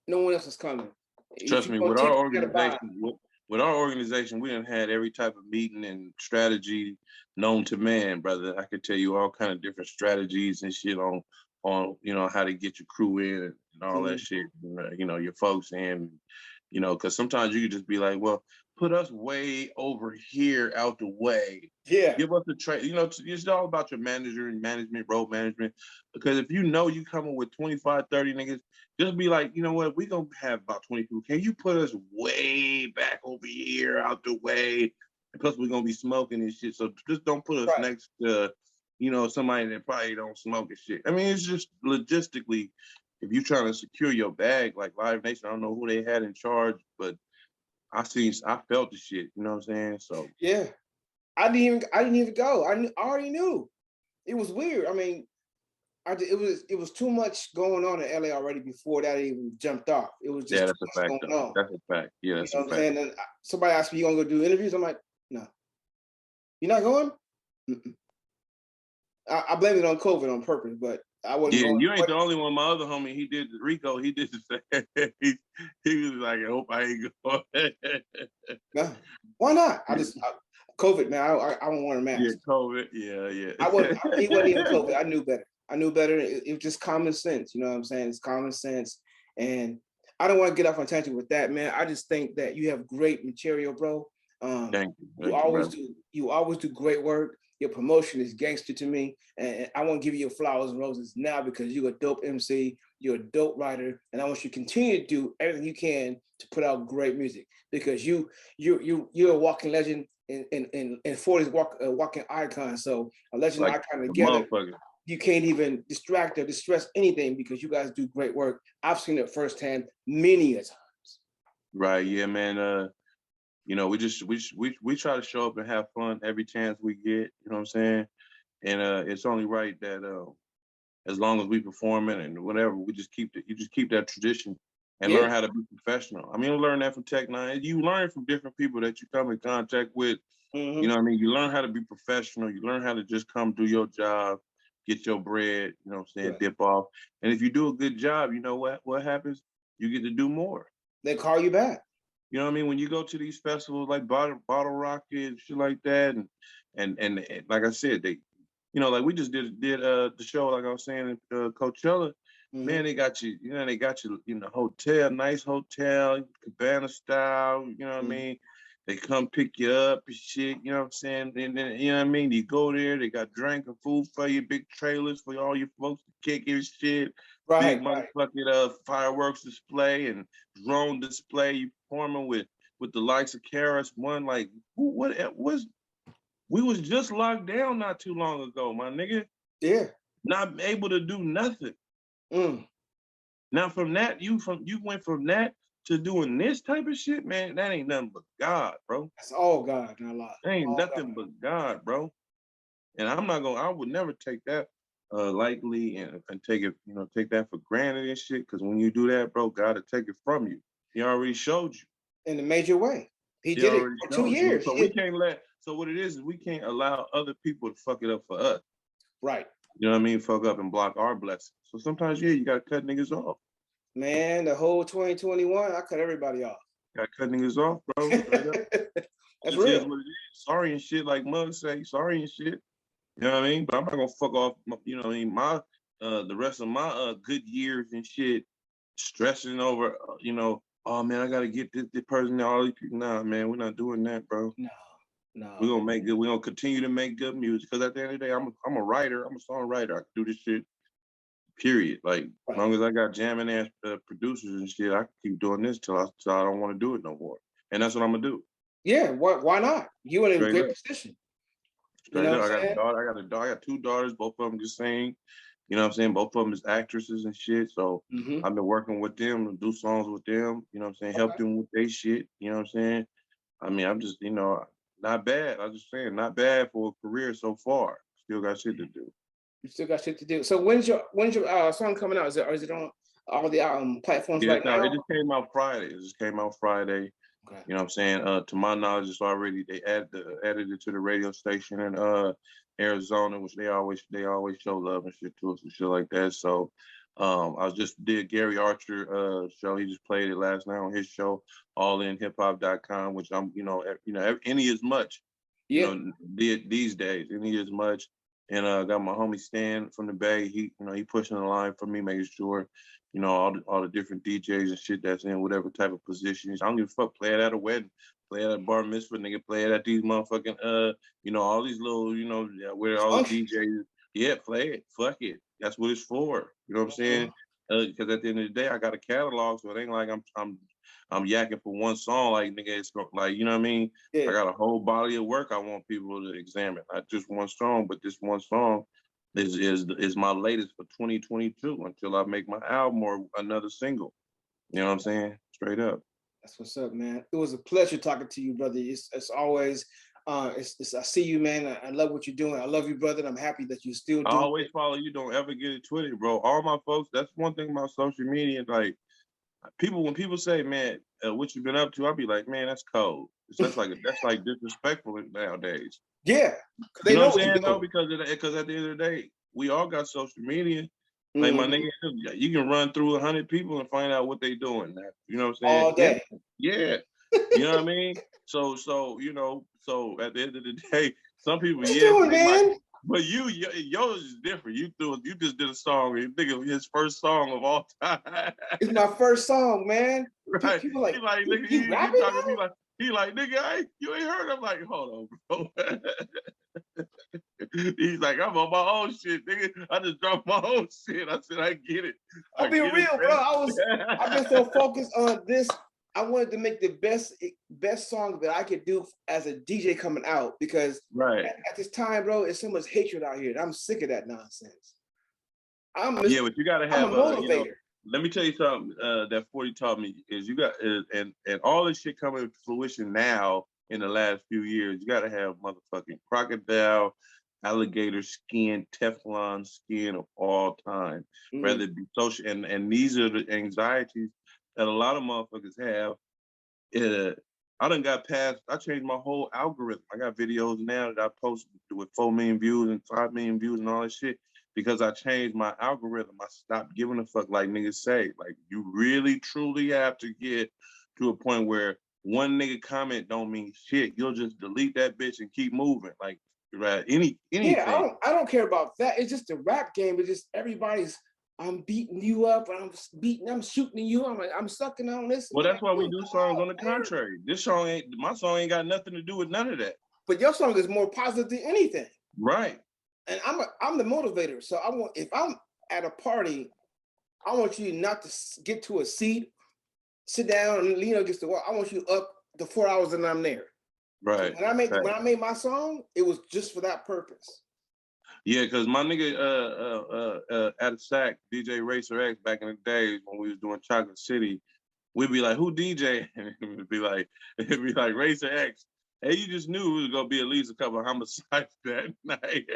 No one else is coming. If Trust you me, want with our tickets, you gotta buy. organization, with our organization, we done had every type of meeting and strategy known to man, brother. I could tell you all kind of different strategies and shit on you know how to get your crew in and all that shit. You know your folks in. You know, because sometimes you could just be like, well, put us way over here out the way. Yeah. Give us a trade. You know, it's all about your manager and management, road management. Because if you know you coming with 25, 30 niggas, just be like, you know what, we gonna have about 20 people. Can you put us way back over here out the way? And plus we're gonna be smoking and shit. So just don't put us Right. next to, you know, somebody that probably don't smoke and shit. I mean, it's just logistically, if you're trying to secure your bag, like Live Nation, I don't know who they had in charge, but I felt the shit. You know what I'm saying? So Yeah. I didn't even go. I already knew. It was weird. I mean, it was too much going on in LA already before that even jumped off. It was yeah, just too that's a much fact, going though. on. That's a fact. Yeah, You that's know a what I'm fact. saying? And somebody asked me, "You gonna go do interviews?" I'm like, "No, you're not going." Mm-mm. I blame it on COVID on purpose, but I wasn't Yeah, going. you ain't the only one. My other homie, he did Rico. He did the same. He was like, I hope I ain't going. No, why not? Yeah, COVID, man. I don't want a yeah, mask. COVID. Yeah, I wasn't. yeah. It wasn't even COVID. I knew better. I knew better. It was just common sense. You know what I'm saying? It's common sense, and I don't want to get off on tangent with that, man. I just think that you have great material, bro. You Thank you, always brother. do. You always do great work. Your promotion is gangster to me, and I want to give you your flowers and roses now because you're a dope MC. You're a dope writer, and I want you to continue to do everything you can to put out great music because you're a walking legend and 40's walking icon. So a legend Like icon a together, motherfucker. you can't even distract or distress anything because you guys do great work. I've seen it firsthand many a time. Right. Yeah, man. You know, we try to show up and have fun every chance we get. You know what I'm saying? And it's only right that as long as we perform it and whatever, you just keep that tradition and Yeah. learn how to be professional. I mean, you learn that from Tech Nine. You learn from different people that you come in contact with. You Mm-hmm. know what I mean? You learn how to be professional. You learn how to just come do your job, get your bread, you know what I'm saying, Right. dip off. And if you do a good job, you know what happens? You get to do more. They call you back. You know what I mean? When you go to these festivals like Bottle Rocket and shit like that, and like I said, they, you know, like we just did the show, like I was saying, in Coachella. Mm-hmm. Man, they got you, you know, they got you in the hotel, nice hotel, cabana style, you know what I Mm-hmm. mean? They come pick you up and shit, you know what I'm saying? And then, you know what I mean? You go there, they got drink and food for you, big trailers for all your folks to kick your shit, big Right. Right. motherfucking fireworks display and drone display. You performing with the likes of Karis One, like what was we was just locked down not too long ago, my nigga. Yeah. Not able to do nothing. Mm. Now from that, you went from that to doing this type of shit, man. That ain't nothing but God, bro. That's all God, not a lot. That ain't All God. nothing but God, bro. And I would never take that lightly and take it, you know, take that for granted and shit. Cause when you do that, bro, God will take it from you. He already showed you. In a major way. He He did it already for two showed you. years. So we can't so what it is we can't allow other people to fuck it up for us. Right. You know what I mean? Fuck up and block our blessings. So sometimes, yeah, you gotta cut niggas off. Man, the whole 2021, I cut everybody off. Gotta cut niggas off, bro. Straight up. That's Just is real. what it is. Sorry and shit, like Mug say, sorry and shit. You know what I mean? But I'm not gonna fuck off, you know what I mean, my the rest of my good years and shit, stressing over, you know, oh man, I gotta get this person, all these people. Nah, man, we're not doing that, bro. No. No. We're gonna make good. We're gonna continue to make good music. Because at the end of the day, I'm a writer. I'm a songwriter. I can do this shit. Period. Like as long as I got jamming ass producers and shit, I can keep doing this till I don't want to do it no more. And that's what I'm gonna do. Yeah. Why not? You in a Straight great up. position. You Straight know up. what I I'm got a saying? daughter. I got two daughters. Both of them just sing. You know what I'm saying? Both of them is actresses and shit. So Mm-hmm. I've been working with them to do songs with them. You know what I'm saying? Help Okay. them with their shit. You know what I'm saying? I mean, I'm just, not bad. I'm just saying, not bad for a career so far. Still got shit to do. You still got shit to do. So when's your song coming out? Is it on all the platforms Yeah, right no, it now? just came out Friday. It just came out Friday. Okay. You know what I'm saying? To my knowledge, it's already added it to the radio station in Arizona, which they always show love and shit to us and shit like that. So I just did Gary Archer show. He just played it last night on his show, allinhiphop.com, which I'm, any as much, Yeah. these days, any as much. And got my homie Stan from the Bay. He pushing the line for me, making sure all the different DJs and shit that's in whatever type of positions. I don't give a fuck. Play it at a wedding, play it at a bar mitzvah, nigga. Play it at these motherfucking all these little where all the Functions. DJs. Yeah, play it. Fuck it. That's what it's for. You know what I'm saying? Because at the end of the day, I got a catalog, so it ain't like I'm yakking for one song. Like nigga, it's like you know what I mean. Yeah. I got a whole body of work I want people to examine, not just one song, but this one song is my latest for 2022 until I make my album or another single. You know what I'm saying? Straight up. That's what's up, man. It was a pleasure talking to you, brother. It's always I see you, man. I love what you're doing. I love you, brother. And I'm happy that you still I do always it. follow you. Don't ever get it twisted, bro. All my folks. That's one thing about social media. Like when people say, "Man, what you been up to?" I'll be like, "Man, that's cold." That's like disrespectful nowadays. Yeah, You they know know what I'm what you're saying? doing. Though, because at the end of the day, we all got social media. Like my Mm-hmm. nigga, you can run through 100 people and find out what they doing. You know what I'm saying? All Yeah, day. yeah. You know what I mean? So at the end of the day, some people, What you yeah, doing, they might. man? But yours is different. You just did a song. You think of his first song of all time, It's my first song, man. right? People He like, like nigga, you you rapping talking to me now? like he like nigga, you ain't heard. I'm like, hold on, bro. He's like, I'm on my own shit, nigga. I just dropped my own shit. I said, I get it. I'll I be get it, real, bro. I've been so focused on this. I wanted to make the best song that I could do as a DJ coming out because right. at this time, bro, it's so much hatred out here. And I'm sick of that nonsense. Yeah, but you gotta I'm a have motivator. let me tell you something that 40 taught me is you got and all this shit coming to fruition now in the last few years, you gotta have motherfucking crocodile, alligator skin, Teflon skin of all time. Whether it be social and these are the anxieties that a lot of motherfuckers have. I done got past, I changed my whole algorithm. I got videos now that I post with 4 million views and 5 million views and all that shit because I changed my algorithm. I stopped giving a fuck like niggas say. Like you really truly have to get to a point where one nigga comment don't mean shit. You'll just delete that bitch and keep moving. Like right, anything. I don't care about that. It's just the rap game. It's just everybody's I'm beating you up and I'm shooting you. I'm sucking on this. Well, I'm like, that's why we dude, do come songs on, on the man. contrary. My song ain't got nothing to do with none of that. But your song is more positive than anything. Right. And I'm the motivator. So if I'm at a party, I want you not to get to a seat, sit down and lean against the wall. I want you up the 4 hours that I'm there. So Right. when I made my song, it was just for that purpose. Yeah, because my nigga at a sack, DJ Racer X back in the days when we was doing Chocolate City, we'd be like, who DJ? And it'd be like Racer X. And you just knew it was gonna be at least a couple of homicides that night.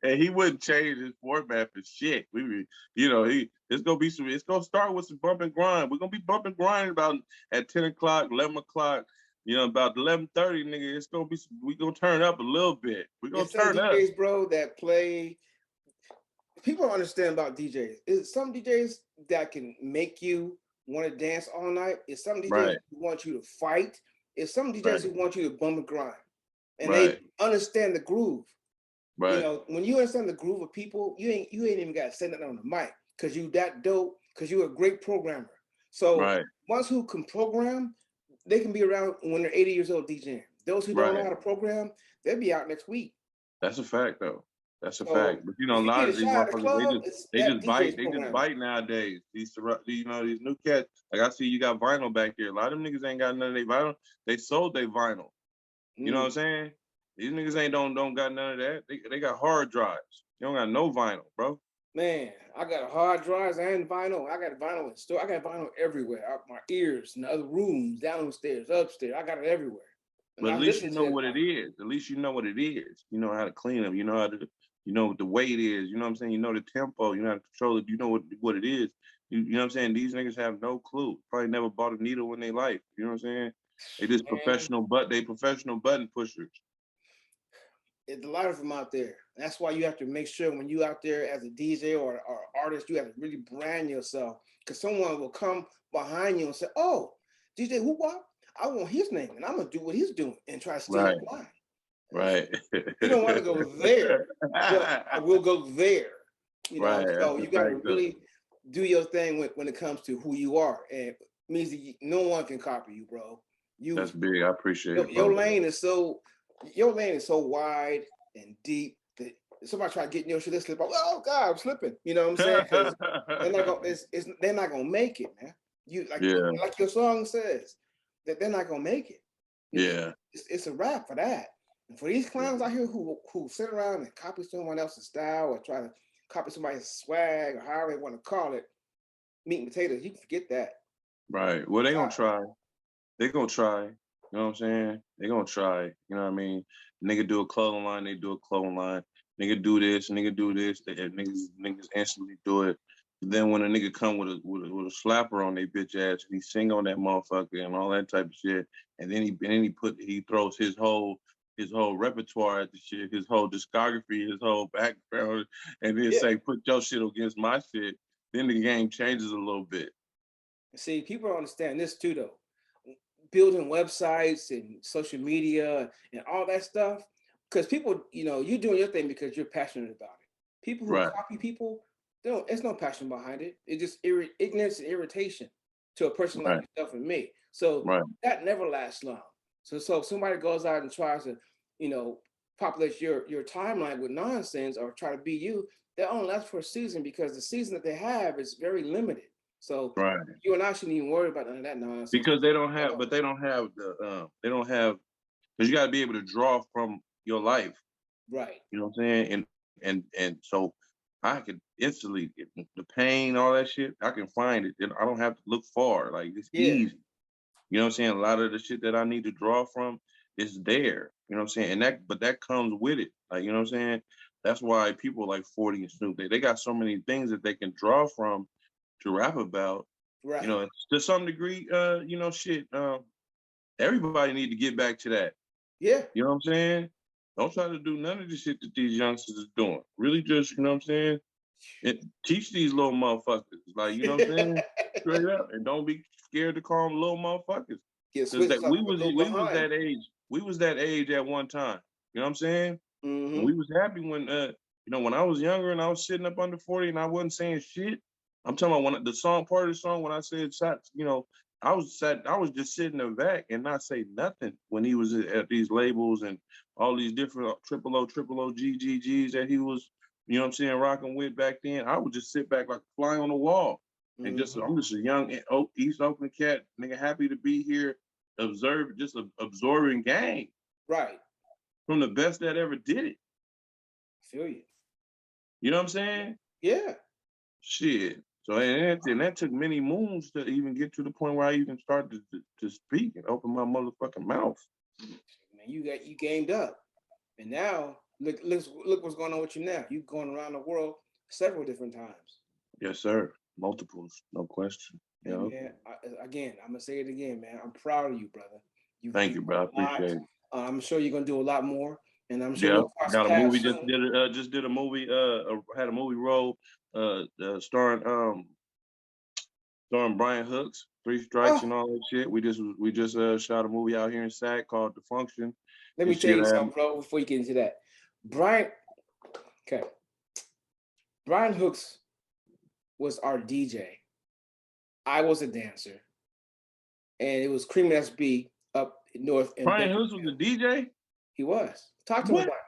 And he wouldn't change his format for shit. It's gonna start with some bump and grind. We're gonna be bumping grinding about at 10 o'clock, 11 o'clock. About 11:30, nigga, it's gonna be. We gonna turn up a little bit. We gonna It's some turn up. DJs, bro, that play. People don't understand about DJs. It's some DJs that can make you want to dance all night. It's some DJs Right. who want you to fight. It's some DJs Right. who want you to bump and grind, and Right. they understand the groove. Right. When you understand the groove of people, you ain't even got to say nothing on the mic because you that dope. Because you're a great programmer. So Right. ones who can program, they can be around when they're 80 years old DJing. Those who don't know how to program, they'll be out next week. That's a fact, though. That's a So fact. But you know, a if you lot get of a these shot at the motherfuckers, club, it's that DJ's they just program. bite nowadays. These new cats. Like I see, you got vinyl back here. A lot of them niggas ain't got none of their vinyl. They sold their vinyl. You know what I'm saying? These niggas ain't don't got none of that. They got hard drives. You don't got no vinyl, bro. Man, I got hard drives and vinyl. I got vinyl in store. I got vinyl everywhere. Out my ears, in the other rooms, downstairs, upstairs. I got it everywhere. And But I at least listen you to know it. what it is. At least you know what it is. You know how to clean them. You know how to, you know what the weight is. You know what I'm saying? You know the tempo. You know how to control it. You know what it is. You know what I'm saying? These niggas have no clue. Probably never bought a needle in their life. You know what I'm saying? They just professional button pushers. It's a lot of them out there. That's why you have to make sure when you out there as a DJ or artist, you have to really brand yourself, because someone will come behind you and say, "Oh, DJ who what? I want his name, and I'm gonna do what he's doing and try to steal Right. mine." Right. You don't want to go there, but I will go there. You know, Right. so you got to really do your thing when it comes to who you are, and it means that no one can copy you, bro. That's big. I appreciate it, bro. Your lane is so wide and deep that somebody try to get in your shit, they slip. Oh God, I'm slipping. You know what I'm saying? Because they're not gonna make it, man. You like your song says that they're not gonna make it. It's a wrap for that. And for these clowns out here who sit around and copy someone else's style or try to copy somebody's swag or however they want to call it, meat and potatoes, you can forget that. Right. Well, they gonna try. They gonna try. You know what I'm saying? They gonna try. You know what I mean? Nigga do a clothing line, they do a clothing line. Nigga do this, niggas instantly do it. Then when a nigga come with a slapper on their bitch ass and he sing on that motherfucker and all that type of shit, and then he throws his whole repertoire at the shit, his whole discography, his whole background, and then say put your shit against my shit. Then the game changes a little bit. See, people don't understand this too, though. Building websites and social media and all that stuff, because people, you're doing your thing because you're passionate about it. People who copy people, there's no passion behind it. It's just ignorance and irritation to a person like yourself and me. So that never lasts long. So if somebody goes out and tries to, populate your timeline with nonsense or try to be you, that only lasts for a season, because the season that they have is very limited. So you and I shouldn't even worry about none of that nonsense. Because they don't have, because you got to be able to draw from your life. Right. You know what I'm saying? And so I could instantly, the pain, all that shit, I can find it. And I don't have to look far. Like, it's easy. You know what I'm saying? A lot of the shit that I need to draw from is there. You know what I'm saying? But that comes with it. Like, you know what I'm saying? That's why people like 40 and Snoop, they got so many things that they can draw from to rap about. Right. You know, to some degree, everybody need to get back to that. Yeah. You know what I'm saying? Don't try to do none of the shit that these youngsters is doing. Really just, you know what I'm saying? Teach these little motherfuckers. Like, you know what I'm saying? Straight up. And don't be scared to call them little motherfuckers. Because we was that age. We was that age at one time. You know what I'm saying? Mm-hmm. And we was happy when when I was younger and I was sitting up under 40 and I wasn't saying shit. I'm talking about part of the song when I said shots, I was just sitting in the back and not say nothing when he was at these labels and all these different triple O, GGGs that he was, you know what I'm saying, rocking with back then. I would just sit back like a fly on the wall. And I'm just a young East Oakland cat, nigga, happy to be here, absorbing game. Right. From the best that ever did it. Feel you. You know what I'm saying? Yeah. Shit. So and that took many moons to even get to the point where I even started to speak and open my motherfucking mouth. Man, you gamed up, and now look what's going on with you now. You've gone around the world several different times. Yes, sir. Multiples, no question. Yeah, man. I'm gonna say it again, man. I'm proud of you, brother. Thank you, bro. I appreciate it. I'm sure you're gonna do a lot more, and I'm sure we'll cross got a movie. soon. Just did a movie. Had a movie role. Starring Brian Hooks, 3 Strikes and all that shit. We just shot a movie out here in Sac called The Function. Let me tell you something, bro. Before you get into that, Brian Hooks was our DJ. I was a dancer, and it was Cream SB up North and Brian Hooks Bakersfield. was a DJ? He was. Talk to him What? about it.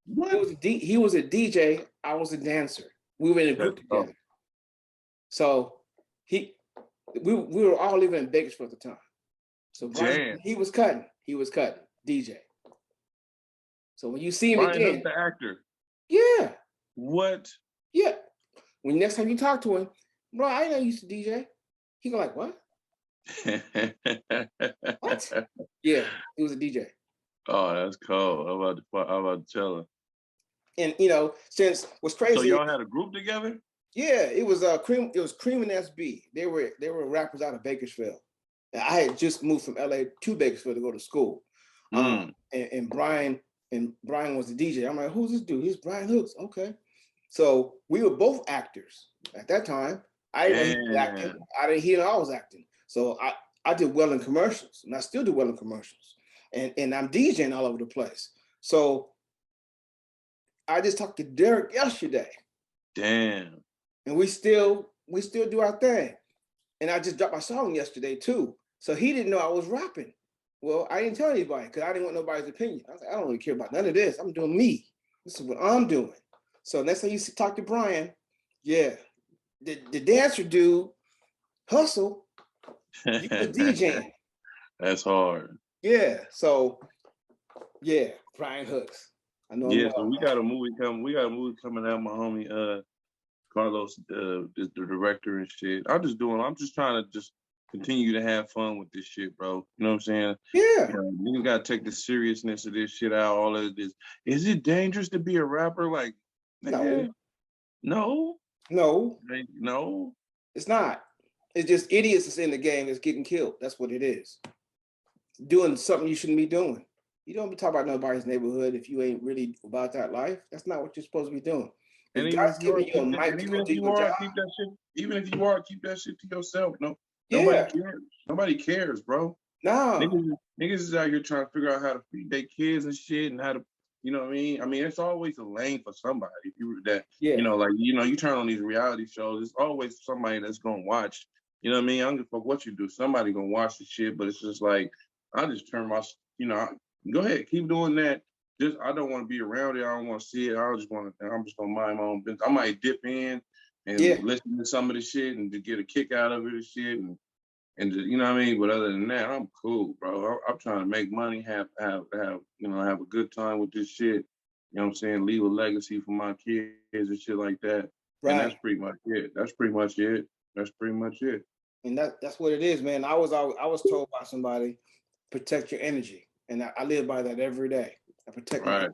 What? He was a DJ. I was a dancer. We were in a group together. So we were all living in Bakersfield at the time. So Brian, he was cutting. DJ. So when you see him Brian again, Hooks, the actor. Yeah. What? Yeah. When next time you talk to him, bro, I didn't know you used to DJ. He go like, what? What? Yeah, he was a DJ. Oh, that's cool. I'm about to tell her. And since what's crazy. So y'all had a group together? Yeah, it was Cream. It was Cream and SB. They were rappers out of Bakersfield. And I had just moved from LA to Bakersfield to go to school. And Brian was the DJ. I'm like, who's this dude? He's Brian Hooks. Okay. So we were both actors at that time. I didn't know he was acting. I didn't hear I was acting. So I did well in commercials, and I still do well in commercials. And I'm DJing all over the place. So I just talked to Derek yesterday. Damn. And we still do our thing. And I just dropped my song yesterday too. So he didn't know I was rapping. Well, I didn't tell anybody because I didn't want nobody's opinion. I was like, I don't really care about none of this. I'm doing me. This is what I'm doing. So next time you talk to Brian, yeah, the dancer dude, Hustle, you were DJing. That's hard. Yeah. So yeah, Brian Hooks. I know. Yeah. So we got a movie coming. We got a movie coming out. My homie Carlos is the director and shit. I'm just trying to just continue to have fun with this shit, bro. You know what I'm saying? Yeah. You gotta take the seriousness of this shit out. All of this. Is it dangerous to be a rapper? Like, no. No. It's not. It's just idiots that's in the game that's getting killed. That's what it is. Doing something you shouldn't be doing. You don't be talking about nobody's neighborhood if you ain't really about that life. That's not what you're supposed to be doing. And even if you are, keep that shit. Even if you are, keep that shit to yourself. No, nobody cares. Nobody cares, bro. No. Niggas is out here trying to figure out how to feed their kids and shit, and how to, you know what I mean? I mean, it's always a lane for somebody. If you you turn on these reality shows, it's always somebody that's gonna watch. You know what I mean? I don't give a fuck what you do. Somebody gonna watch the shit, but it's just like I just turn my, go ahead, keep doing that. I don't want to be around it. I don't want to see it. I'm just gonna mind my own business. I might dip in and listen to some of the shit and to get a kick out of it and shit, and just, you know what I mean. But other than that, I'm cool, bro. I'm trying to make money, have a good time with this shit. You know what I'm saying? Leave a legacy for my kids and shit like that. Right. And that's pretty much it. And that's what it is, man. I was told by somebody, protect your energy, and I live by that every day. I protect my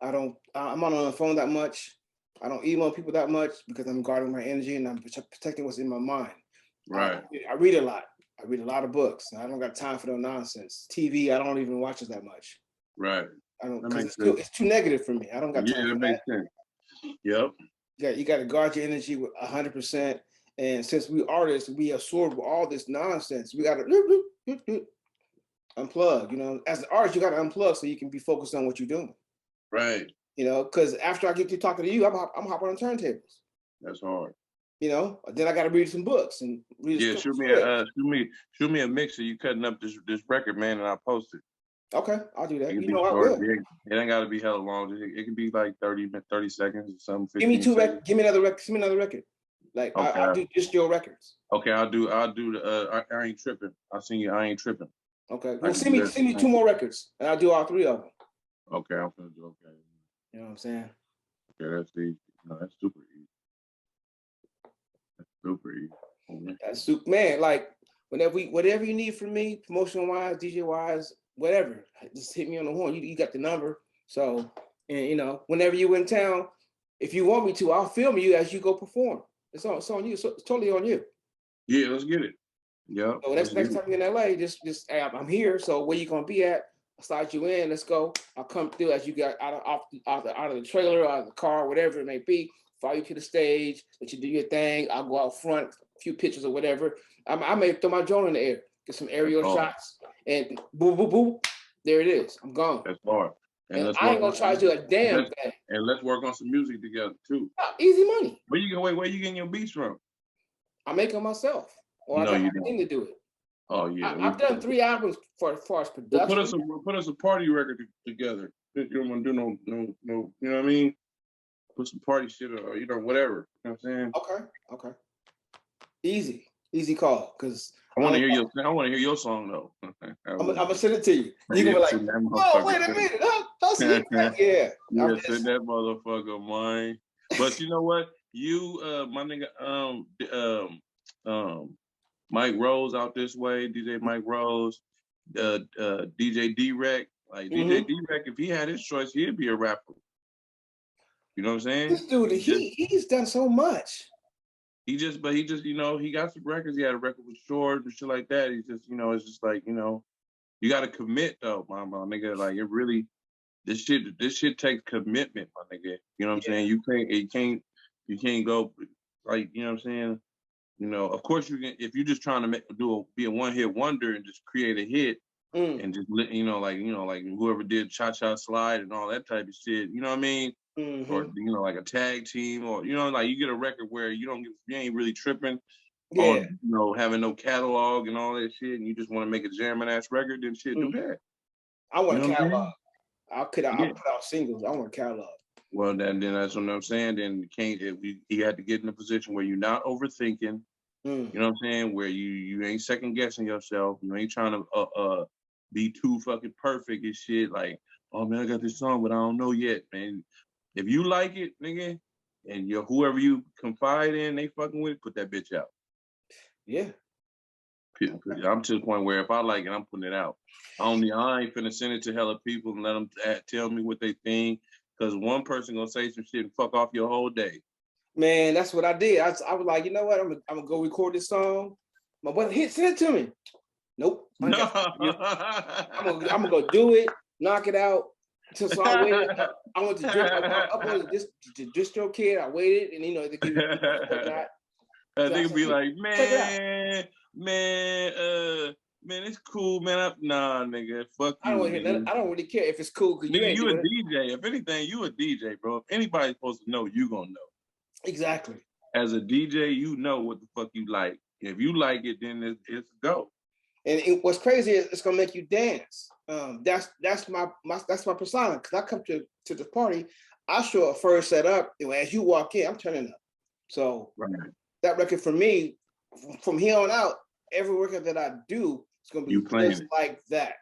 energy. I'm not on the phone that much. I don't email people that much because I'm guarding my energy and I'm protecting what's in my mind. Right. I read a lot. I read a lot of books. I don't got time for no nonsense. TV, I don't even watch it that much. Right. I don't, because it's too negative for me. I don't got time for that. Makes sense. Yep. Yeah, you got to guard your energy with 100%. And since we artists, we absorb all this nonsense. We got to unplug. As an artist, you got to unplug so you can be focused on what you're doing. Right. Because after I get through talking to you, I'm hopping on turntables. That's hard. Then I got to read some books and read. Yeah, shoot me a mix of you cutting up this record, man, and I'll post it. Okay, I'll do that. I will. It ain't got to be hella long. It can be like 30 seconds or something. Give me two records. Give me another record. Like okay. I'll do just your records. Okay, I'll do the I ain't tripping. I'll sing you I Ain't Tripping. Okay. Well, send me 2 more records and I'll do all 3 of them. Okay, I'm gonna do okay. You know what I'm saying? Okay, that's easy. No, that's super easy. That's super, man. Like whatever you need from me, promotion wise, DJ wise, whatever, just hit me on the horn. You got the number. So, and whenever you in town, if you want me to, I'll film you as you go perform. It's on you. So it's totally on you. Yeah, let's get it. Yeah. So next time you're in LA, just hey, I'm here. So where you gonna be at? I'll slide you in. Let's go. I'll come through as you got out of the trailer, out of the car, whatever it may be. Follow you to the stage. Let you do your thing. I'll go out front, a few pictures or whatever. I may throw my drone in the air, get some aerial shots, and boom, boom, boom. There it is. I'm gone. That's hard. And I ain't gonna try to do a damn thing. And let's work on some music together too. Easy money. Where you getting your beats from? I make them myself, or I got my team to do it. Oh yeah, I've done 3 albums for as far as well, production. put us a party record together. You don't want to do no, you know what I mean? Put some party shit or whatever. You know what I'm saying? Okay. Easy call. Cause I want to hear your song though. I'm gonna send it to you. You Yeah, gonna be like, send that oh, wait a motherfucker. minute, huh? Yeah. Yeah, send that motherfucker mine. But you know what? You, my nigga, Mike Rose out this way, DJ Mike Rose, DJ D-Rec. Like DJ D-Rec, if he had his choice, he'd be a rapper. You know what I'm saying? This dude, he's done so much. He just, he got some records. He had a record with Short and shit like that. He's just, it's just like, you got to commit though, my nigga. Like it really, this shit takes commitment, my nigga. You know what I'm saying? You can't go like, you know what I'm saying? Of course you can, if you're just trying to be a one-hit wonder and just create a hit and just, like whoever did Cha Cha Slide and all that type of shit, you know what I mean? Or, like a tag team or, like you get a record where you ain't really tripping on, having no catalog and all that shit and you just want to make a jamming ass record, then shit, do that. I want a catalog. I'll put out singles. I want a catalog. Well, then that's what I'm saying. Then you had to get in a position where you're not overthinking. You know what I'm saying? Where you ain't second guessing yourself. You ain't trying to be too fucking perfect and shit. Like, oh man, I got this song, but I don't know yet, man. If you like it, nigga, and whoever you confide in, they fucking with it, put that bitch out. Yeah. I'm to the point where if I like it, I'm putting it out. I ain't finna send it to hella people and let them tell me what they think. Because one person gonna say some shit and fuck off your whole day. Man, that's what I did. I was like, you know what? I'm gonna go record this song. My brother, send it to me. Nope. I'm gonna go do it, knock it out. So I waited. I went to upload the distro kid. I waited, and they give you whatnot. They could be like, man, it's cool, man. Nah, nigga, fuck you. I don't hear nothing. I don't really care if it's cool. Nigga, you a DJ. If anything, you a DJ, bro. If anybody's supposed to know, you gonna know. Exactly. As a DJ, you know what the fuck you like. If you like it, then it's go. And what's crazy is it's gonna make you dance. That's my persona. Because I come to the party, I show up first, set up, and as you walk in, I'm turning up. So that record for me, from here on out, every record that I do is gonna be just like that.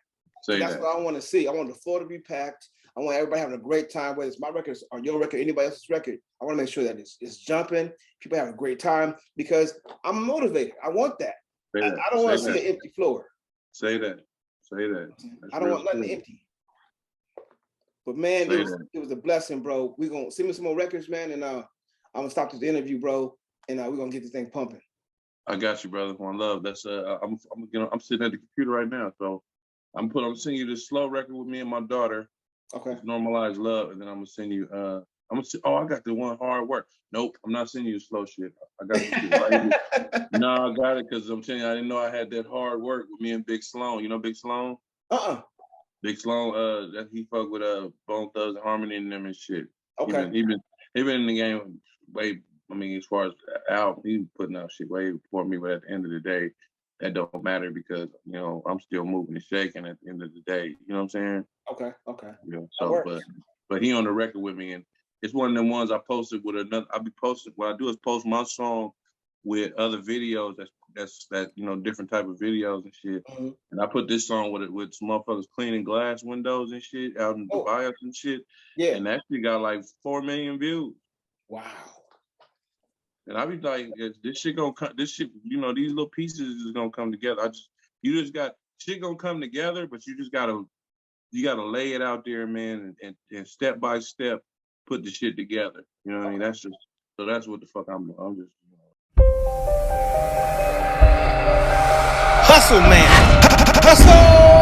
That's what I want to see. I want the floor to be packed. I want everybody having a great time, whether it's my record or your record, anybody else's record. I want to make sure that it's jumping, people have a great time, because I'm motivated. I want that. I don't want to see an empty floor. Say that. I don't want nothing empty. But man, it was a blessing, bro. We're gonna send me some more records, man, and I'm gonna stop this interview, bro, and we're gonna get this thing pumping. I got you, brother. One love. That's I'm sitting at the computer right now, so I'm sending you this slow record with me and my daughter. Okay. Normalize love, and then I'm gonna send you. I got the one hard work. Nope, I'm not sending you slow shit. I got the shit right here. No, I got it because I'm telling you, I didn't know I had that hard work with me and Big Sloan. You know Big Sloan? Big Sloan. That he fuck with Bone Thugs and Harmony and them and shit. Okay. He been in the game way. I mean, as far as album, he putting out shit way before me. But at the end of the day, that don't matter because I'm still moving and shaking at the end of the day. You know what I'm saying? Okay. So, but he on the record with me, and it's one of them ones I posted with another. I'll be posting. What I do is post my song with other videos. That's different type of videos and shit. And I put this song with some motherfuckers cleaning glass windows and shit out in Dubai and shit. Yeah. And that shit got like 4 million views. Wow. And I be like, this shit gonna come. This shit, these little pieces is gonna come together. You just got shit gonna come together, but you gotta lay it out there, man, and step by step put the shit together. You know what I mean? That's what the fuck I'm just. Hustle, man. Hustle.